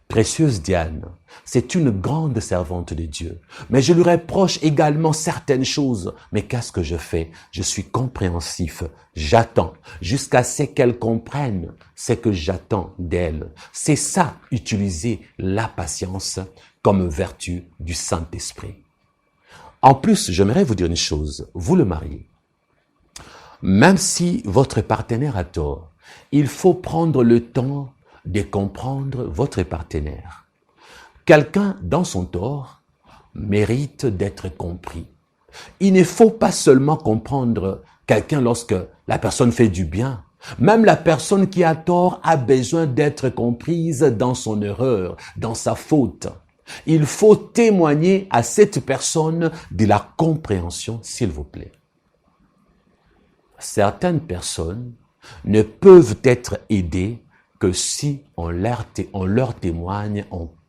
Précieuse Diane, c'est une grande servante de Dieu. Mais je lui reproche également certaines choses. Mais qu'est-ce que je fais? Je suis compréhensif. J'attends jusqu'à ce qu'elle comprenne ce que j'attends d'elle. C'est ça, utiliser la patience comme vertu du Saint-Esprit. En plus, j'aimerais vous dire une chose. Vous le mariez. Même si votre partenaire a tort, il faut prendre le temps de comprendre votre partenaire. Quelqu'un dans son tort mérite d'être compris. Il ne faut pas seulement comprendre quelqu'un lorsque la personne fait du bien. Même la personne qui a tort a besoin d'être comprise dans son erreur, dans sa faute. Il faut témoigner à cette personne de la compréhension, s'il vous plaît. Certaines personnes ne peuvent être aidées que si on leur témoigne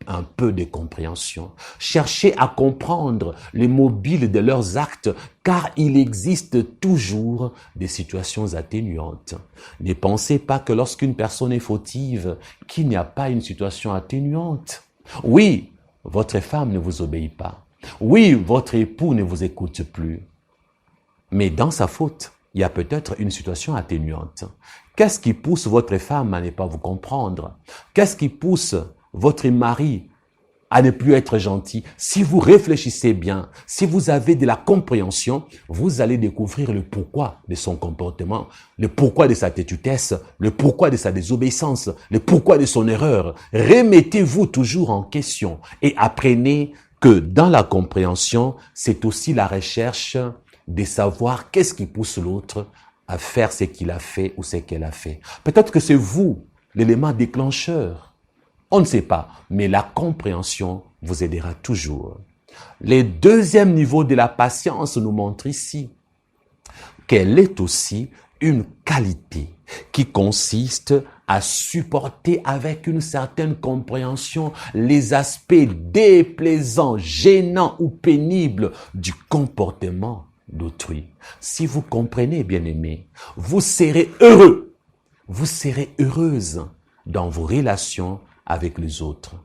un peu de compréhension. Cherchez à comprendre les mobiles de leurs actes, car il existe toujours des situations atténuantes. Ne pensez pas que lorsqu'une personne est fautive, qu'il n'y a pas une situation atténuante. Oui, votre femme ne vous obéit pas. Oui, votre époux ne vous écoute plus. Mais dans sa faute, il y a peut-être une situation atténuante. Qu'est-ce qui pousse votre femme à ne pas vous comprendre? Qu'est-ce qui pousse votre mari à ne plus être gentil? Si vous réfléchissez bien, si vous avez de la compréhension, vous allez découvrir le pourquoi de son comportement, le pourquoi de sa têtutesse, le pourquoi de sa désobéissance, le pourquoi de son erreur. Remettez-vous toujours en question et apprenez que dans la compréhension, c'est aussi la recherche de savoir qu'est-ce qui pousse l'autre à faire ce qu'il a fait ou ce qu'elle a fait. Peut-être que c'est vous, l'élément déclencheur. On ne sait pas, mais la compréhension vous aidera toujours. Le deuxième niveau de la patience nous montre ici qu'elle est aussi une qualité qui consiste à supporter avec une certaine compréhension les aspects déplaisants, gênants ou pénibles du comportement d'autrui. Si vous comprenez, bien-aimés, vous serez heureux, vous serez heureuse dans vos relations avec les autres.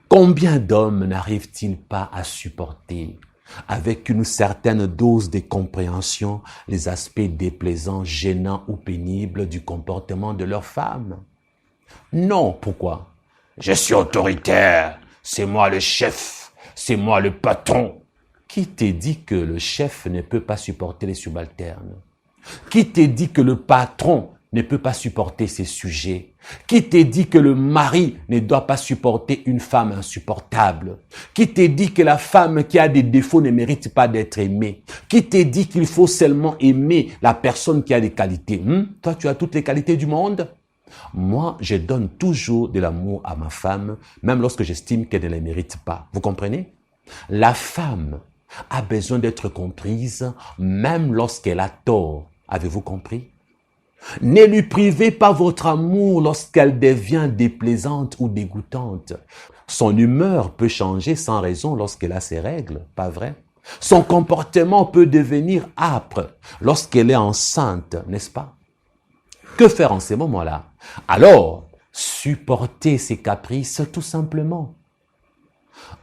Combien d'hommes n'arrivent-ils pas à supporter avec une certaine dose de compréhension les aspects déplaisants, gênants ou pénibles du comportement de leur femme? Non, pourquoi? Je suis autoritaire, c'est moi le chef, c'est moi le patron. Qui te dit que le chef ne peut pas supporter les subalternes? Qui te dit que le patron ne peut pas supporter ses sujets? Qui te dit que le mari ne doit pas supporter une femme insupportable? Qui te dit que la femme qui a des défauts ne mérite pas d'être aimée? Qui te dit qu'il faut seulement aimer la personne qui a des qualités? Toi, tu as toutes les qualités du monde? Moi, je donne toujours de l'amour à ma femme, même lorsque j'estime qu'elle ne les mérite pas. Vous comprenez? La femme a besoin d'être comprise, même lorsqu'elle a tort. Avez-vous compris? Ne lui privez pas votre amour lorsqu'elle devient déplaisante ou dégoûtante. Son humeur peut changer sans raison lorsqu'elle a ses règles, pas vrai? Son comportement peut devenir âpre lorsqu'elle est enceinte, n'est-ce pas? Que faire en ces moments-là? Alors, supporter ses caprices tout simplement.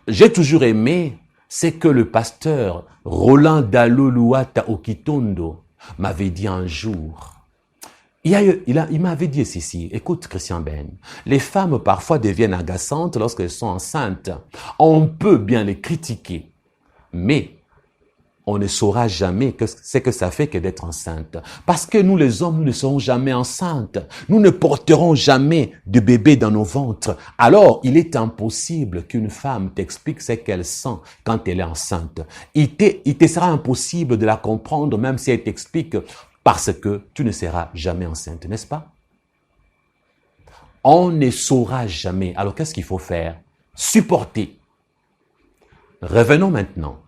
J'ai toujours aimé ce que le pasteur Roland Daloluata Okitondo m'avait dit un jour. Il m'avait dit ceci, écoute Christian Ben, les femmes parfois deviennent agaçantes lorsqu'elles sont enceintes. On peut bien les critiquer, mais on ne saura jamais ce que ça fait que d'être enceinte. Parce que nous les hommes, nous ne serons jamais enceintes. Nous ne porterons jamais de bébé dans nos ventres. Alors, il est impossible qu'une femme t'explique ce qu'elle sent quand elle est enceinte. Il te sera impossible de la comprendre même si elle t'explique parce que tu ne seras jamais enceinte, n'est-ce pas? On ne saura jamais. Alors, qu'est-ce qu'il faut faire? Supporter. Revenons maintenant.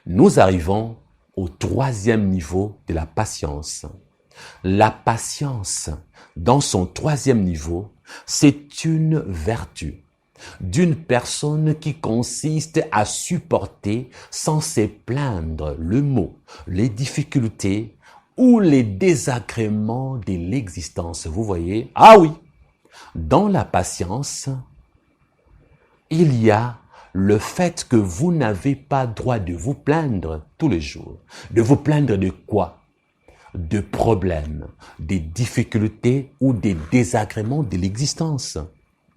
Nous arrivons au troisième niveau de la patience. La patience, dans son troisième niveau, c'est une vertu d'une personne qui consiste à supporter sans se plaindre le mot, les difficultés ou les désagréments de l'existence. Vous voyez? Ah oui! Dans la patience, il y a le fait que vous n'avez pas droit de vous plaindre tous les jours. De vous plaindre de quoi? De problèmes, des difficultés ou des désagréments de l'existence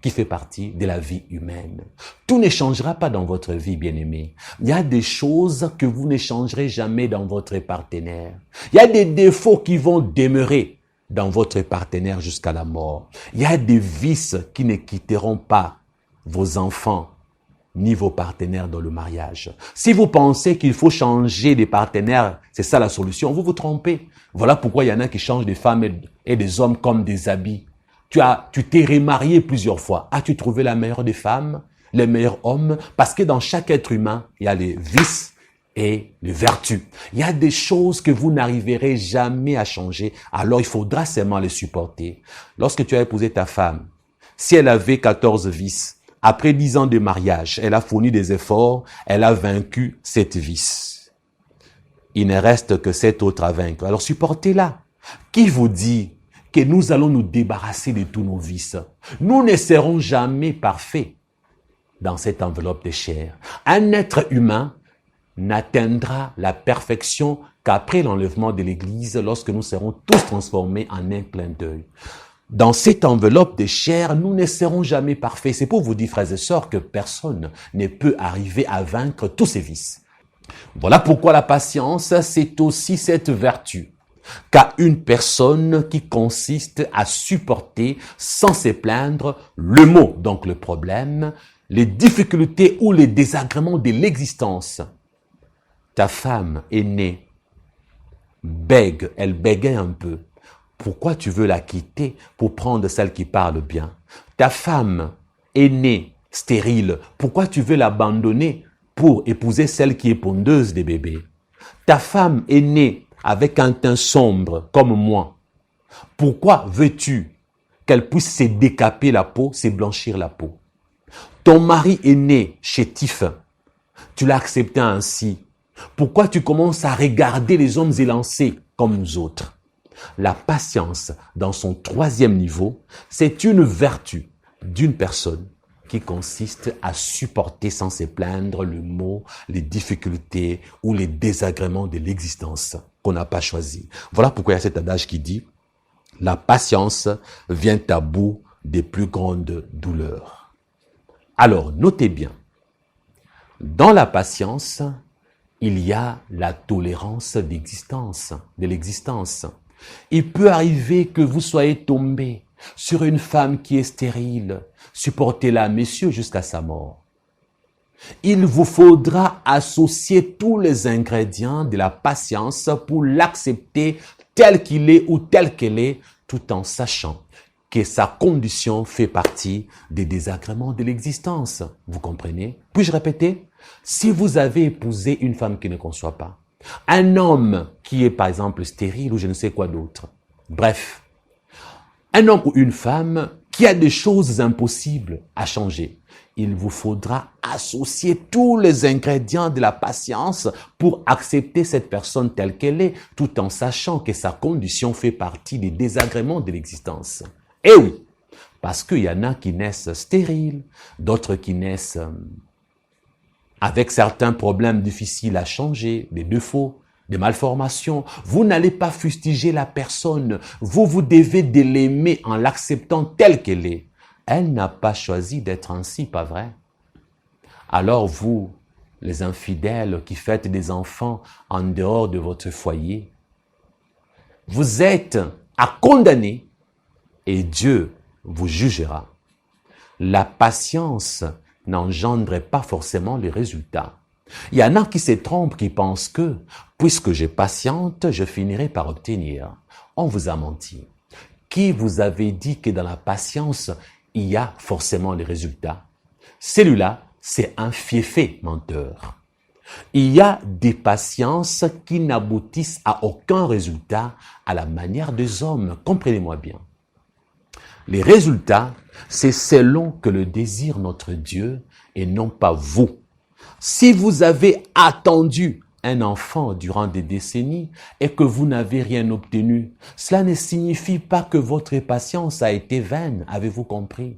qui fait partie de la vie humaine. Tout ne changera pas dans votre vie, bien-aimés. Il y a des choses que vous ne changerez jamais dans votre partenaire. Il y a des défauts qui vont demeurer dans votre partenaire jusqu'à la mort. Il y a des vices qui ne quitteront pas vos enfants ni vos partenaires dans le mariage. Si vous pensez qu'il faut changer des partenaires, c'est ça la solution, vous vous trompez. Voilà pourquoi il y en a qui changent des femmes et des hommes comme des habits. Tu t'es remarié plusieurs fois. As-tu trouvé la meilleure des femmes, les meilleurs hommes? Parce que dans chaque être humain, il y a les vices et les vertus. Il y a des choses que vous n'arriverez jamais à changer, alors il faudra seulement les supporter. Lorsque tu as épousé ta femme, si elle avait 14 vices, après 10 ans de mariage, elle a fourni des efforts, elle a vaincu cette vice. Il ne reste que 7 autres à vaincre. Alors supportez-la. Qui vous dit que nous allons nous débarrasser de tous nos vices? Nous ne serons jamais parfaits dans cette enveloppe de chair. Un être humain n'atteindra la perfection qu'après l'enlèvement de l'Église, lorsque nous serons tous transformés en un clin d'œil. Dans cette enveloppe de chair, nous ne serons jamais parfaits. C'est pour vous dire, frères et sœurs, que personne ne peut arriver à vaincre tous ces vices. Voilà pourquoi la patience, c'est aussi cette vertu qu'a une personne qui consiste à supporter sans se plaindre le mot, donc le problème, les difficultés ou les désagréments de l'existence. Ta femme est née, elle bégaye un peu. Pourquoi tu veux la quitter pour prendre celle qui parle bien? Ta femme est née stérile. Pourquoi tu veux l'abandonner pour épouser celle qui est pondeuse des bébés? Ta femme est née avec un teint sombre comme moi. Pourquoi veux-tu qu'elle puisse se décaper la peau, se blanchir la peau? Ton mari est né chétif. Tu l'as accepté ainsi. Pourquoi tu commences à regarder les hommes élancés comme nous autres? La patience, dans son troisième niveau, c'est une vertu d'une personne qui consiste à supporter sans se plaindre le mot, les difficultés ou les désagréments de l'existence qu'on n'a pas choisi. Voilà pourquoi il y a cet adage qui dit « La patience vient à bout des plus grandes douleurs ». Alors, notez bien, dans la patience, il y a la tolérance d'existence, de l'existence. Il peut arriver que vous soyez tombé sur une femme qui est stérile. Supportez-la, messieurs, jusqu'à sa mort. Il vous faudra associer tous les ingrédients de la patience pour l'accepter tel qu'il est ou tel qu'elle est, tout en sachant que sa condition fait partie des désagréments de l'existence. Vous comprenez? Puis-je répéter? Si vous avez épousé une femme qui ne conçoit pas, un homme qui est par exemple stérile ou je ne sais quoi d'autre. Bref, un homme ou une femme qui a des choses impossibles à changer. Il vous faudra associer tous les ingrédients de la patience pour accepter cette personne telle qu'elle est, tout en sachant que sa condition fait partie des désagréments de l'existence. Eh oui, parce qu'il y en a qui naissent stériles, d'autres qui naissent avec certains problèmes difficiles à changer, des défauts, des malformations. Vous n'allez pas fustiger la personne. Vous devez de l'aimer en l'acceptant telle qu'elle est. Elle n'a pas choisi d'être ainsi, pas vrai? Alors vous les infidèles qui fêtent des enfants en dehors de votre foyer. Vous êtes à condamner et Dieu vous jugera. La patience n'engendre pas forcément les résultats. Il y en a qui se trompent, qui pensent que, puisque je patiente, je finirai par obtenir. On vous a menti. Qui vous avait dit que dans la patience, il y a forcément les résultats? Celui-là, c'est un fiefé menteur. Il y a des patiences qui n'aboutissent à aucun résultat à la manière des hommes. Comprenez-moi bien. Les résultats, c'est selon que le désire notre Dieu et non pas vous. Si vous avez attendu un enfant durant des décennies et que vous n'avez rien obtenu, cela ne signifie pas que votre patience a été vaine, avez-vous compris?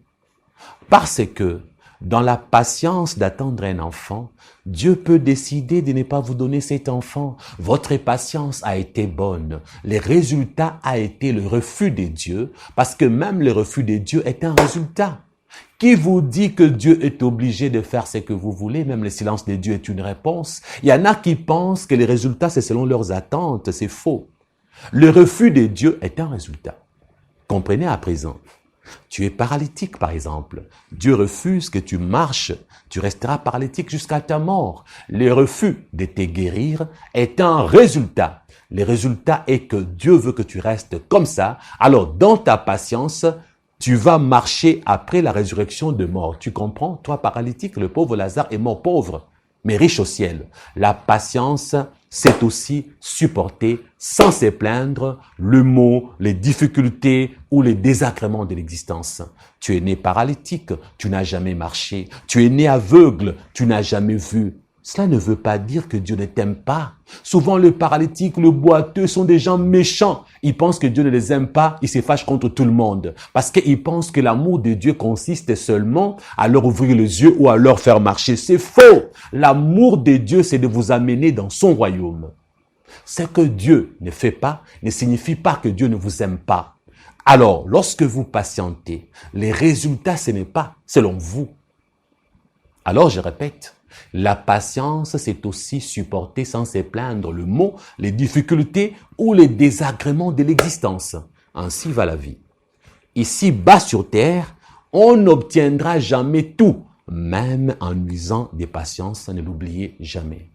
Parce que dans la patience d'attendre un enfant, Dieu peut décider de ne pas vous donner cet enfant. Votre patience a été bonne. Le résultat a été le refus de Dieu, parce que même le refus de Dieu est un résultat. Qui vous dit que Dieu est obligé de faire ce que vous voulez? Même le silence de Dieu est une réponse. Il y en a qui pensent que les résultats, c'est selon leurs attentes. C'est faux. Le refus de Dieu est un résultat. Comprenez à présent. Tu es paralytique, par exemple. Dieu refuse que tu marches. Tu resteras paralytique jusqu'à ta mort. Le refus de te guérir est un résultat. Le résultat est que Dieu veut que tu restes comme ça. Alors, dans ta patience, tu vas marcher après la résurrection de mort. Tu comprends? Toi, paralytique, le pauvre Lazare est mort pauvre, mais riche au ciel. La patience, c'est aussi supporter sans se plaindre le mot, les difficultés ou les désagréments de l'existence. Tu es né paralytique, tu n'as jamais marché. Tu es né aveugle, tu n'as jamais vu. Cela ne veut pas dire que Dieu ne t'aime pas. Souvent, le paralytique, le boiteux sont des gens méchants. Ils pensent que Dieu ne les aime pas, ils se fâchent contre tout le monde. Parce qu'ils pensent que l'amour de Dieu consiste seulement à leur ouvrir les yeux ou à leur faire marcher. C'est faux. L'amour de Dieu, c'est de vous amener dans son royaume. Ce que Dieu ne fait pas ne signifie pas que Dieu ne vous aime pas. Alors, lorsque vous patientez, les résultats, ce n'est pas selon vous. Alors, je répète, la patience, c'est aussi supporter sans se plaindre le mot, les difficultés ou les désagréments de l'existence. Ainsi va la vie. Ici, bas sur terre, on n'obtiendra jamais tout, même en usant des patiences, ne l'oubliez jamais.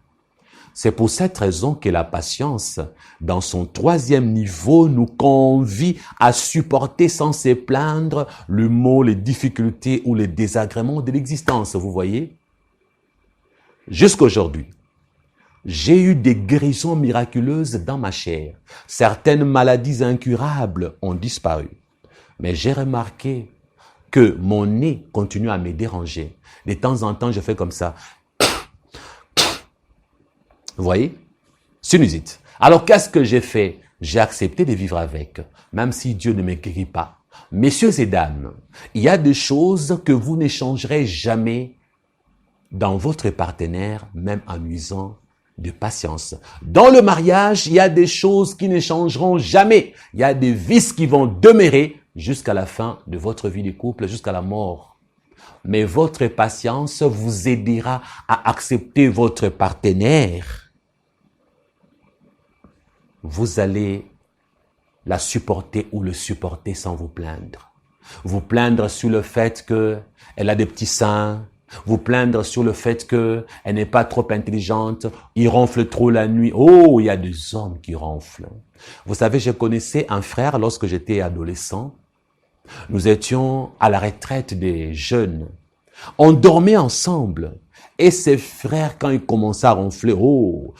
C'est pour cette raison que la patience, dans son troisième niveau, nous convie à supporter sans se plaindre le mot, les difficultés ou les désagréments de l'existence. Vous voyez? Jusqu'aujourd'hui, j'ai eu des guérisons miraculeuses dans ma chair. Certaines maladies incurables ont disparu. Mais j'ai remarqué que mon nez continue à me déranger. De temps en temps, je fais comme ça. Vous voyez? Sinusite. Alors, qu'est-ce que j'ai fait? J'ai accepté de vivre avec, même si Dieu ne me guérit pas. Messieurs et dames, il y a des choses que vous n'échangerez jamais dans votre partenaire, même en usant de patience. Dans le mariage, il y a des choses qui ne changeront jamais. Il y a des vices qui vont demeurer jusqu'à la fin de votre vie de couple, jusqu'à la mort. Mais votre patience vous aidera à accepter votre partenaire. Vous allez la supporter ou le supporter sans vous plaindre. Vous plaindre sur le fait qu'elle a des petits seins, vous plaindre sur le fait qu'elle n'est pas trop intelligente, il ronfle trop la nuit. Oh, il y a des hommes qui ronflent. Vous savez, je connaissais un frère lorsque j'étais adolescent. Nous étions à la retraite des jeunes. On dormait ensemble. Et ses frères, quand ils commençaient à ronfler, oh,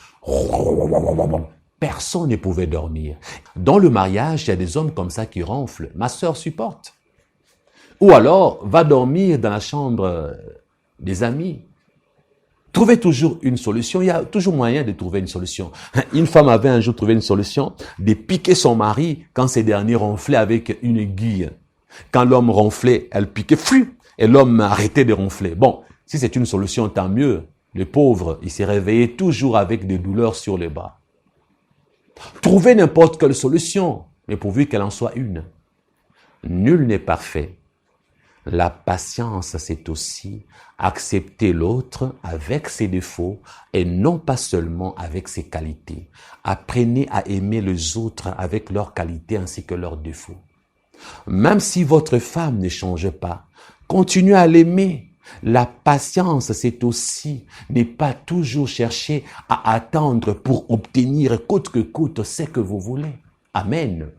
personne ne pouvait dormir. Dans le mariage, il y a des hommes comme ça qui ronflent. Ma sœur supporte. Ou alors, va dormir dans la chambre des amis. Trouvez toujours une solution. Il y a toujours moyen de trouver une solution. Une femme avait un jour trouvé une solution de piquer son mari quand ces derniers ronflaient avec une aiguille. Quand l'homme ronflait, elle piquait, et l'homme arrêtait de ronfler. Bon, si c'est une solution, tant mieux. Le pauvre, il s'est réveillé toujours avec des douleurs sur les bras. Trouvez n'importe quelle solution, mais pourvu qu'elle en soit une. Nul n'est parfait. La patience, c'est aussi accepter l'autre avec ses défauts et non pas seulement avec ses qualités. Apprenez à aimer les autres avec leurs qualités ainsi que leurs défauts. Même si votre femme ne change pas, continuez à l'aimer. La patience, c'est aussi ne pas toujours chercher à attendre pour obtenir coûte que coûte ce que vous voulez. Amen.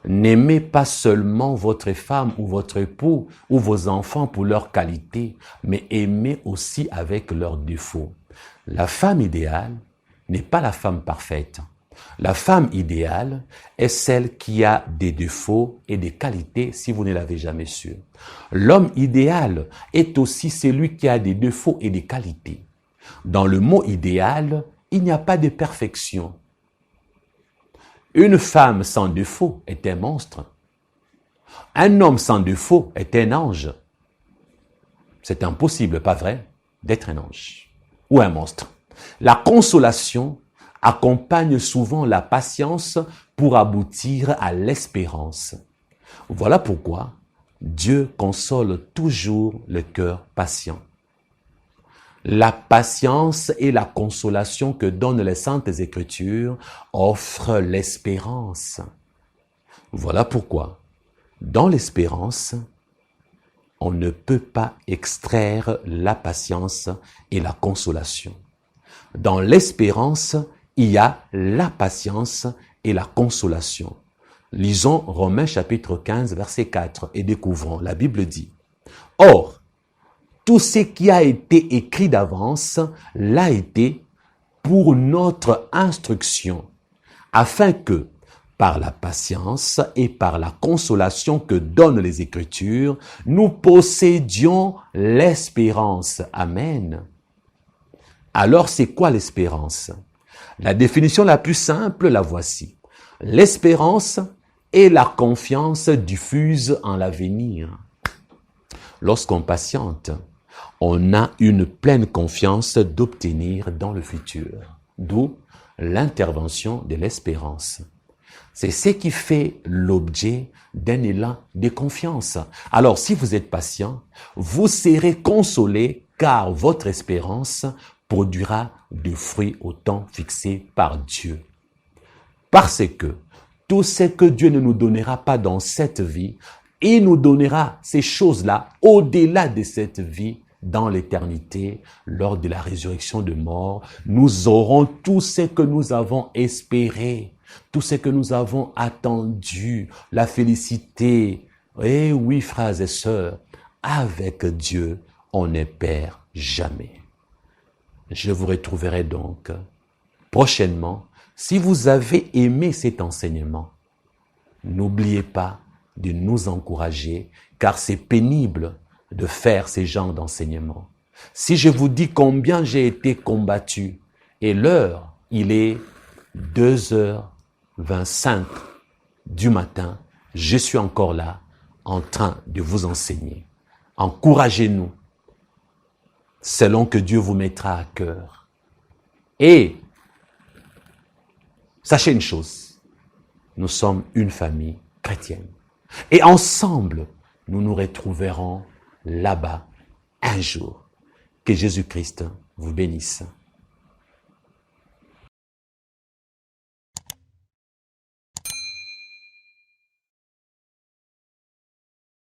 N'aimez pas seulement votre femme ou votre époux ou vos enfants pour leurs qualités, mais aimez aussi avec leurs défauts. La femme idéale n'est pas la femme parfaite. La femme idéale est celle qui a des défauts et des qualités si vous ne l'avez jamais su. L'homme idéal est aussi celui qui a des défauts et des qualités. Dans le mot idéal, il n'y a pas de perfection. Une femme sans défaut est un monstre. Un homme sans défaut est un ange. C'est impossible, pas vrai, d'être un ange ou un monstre. La consolation accompagne souvent la patience pour aboutir à l'espérance. Voilà pourquoi Dieu console toujours le cœur patient. La patience et la consolation que donnent les Saintes Écritures offrent l'espérance. Voilà pourquoi, dans l'espérance, on ne peut pas extraire la patience et la consolation. Dans l'espérance, il y a la patience et la consolation. Lisons Romains chapitre 15, verset 4 et découvrons, la Bible dit, « Or, tout ce qui a été écrit d'avance l'a été pour notre instruction, afin que, par la patience et par la consolation que donnent les Écritures, nous possédions l'espérance. » Amen. Alors, c'est quoi l'espérance? La définition la plus simple, la voici. L'espérance est la confiance diffuse en l'avenir. Lorsqu'on patiente, on a une pleine confiance d'obtenir dans le futur. D'où l'intervention de l'espérance. C'est ce qui fait l'objet d'un élan de confiance. Alors, si vous êtes patient, vous serez consolé car votre espérance produira des fruits au temps fixé par Dieu. Parce que tout ce que Dieu ne nous donnera pas dans cette vie, il nous donnera ces choses-là au-delà de cette vie, dans l'éternité, lors de la résurrection de mort. Nous aurons tout ce que nous avons espéré, tout ce que nous avons attendu, la félicité. Eh oui, frères et sœurs, avec Dieu, on ne perd jamais. Je vous retrouverai donc prochainement. Si vous avez aimé cet enseignement, n'oubliez pas de nous encourager, car c'est pénible de faire ces genres d'enseignements. Si je vous dis combien j'ai été combattu, et l'heure, il est 2h25 du matin, je suis encore là, en train de vous enseigner. Encouragez-nous, selon que Dieu vous mettra à cœur. Et sachez une chose, nous sommes une famille chrétienne. Et ensemble, nous nous retrouverons là-bas un jour. Que Jésus-Christ vous bénisse.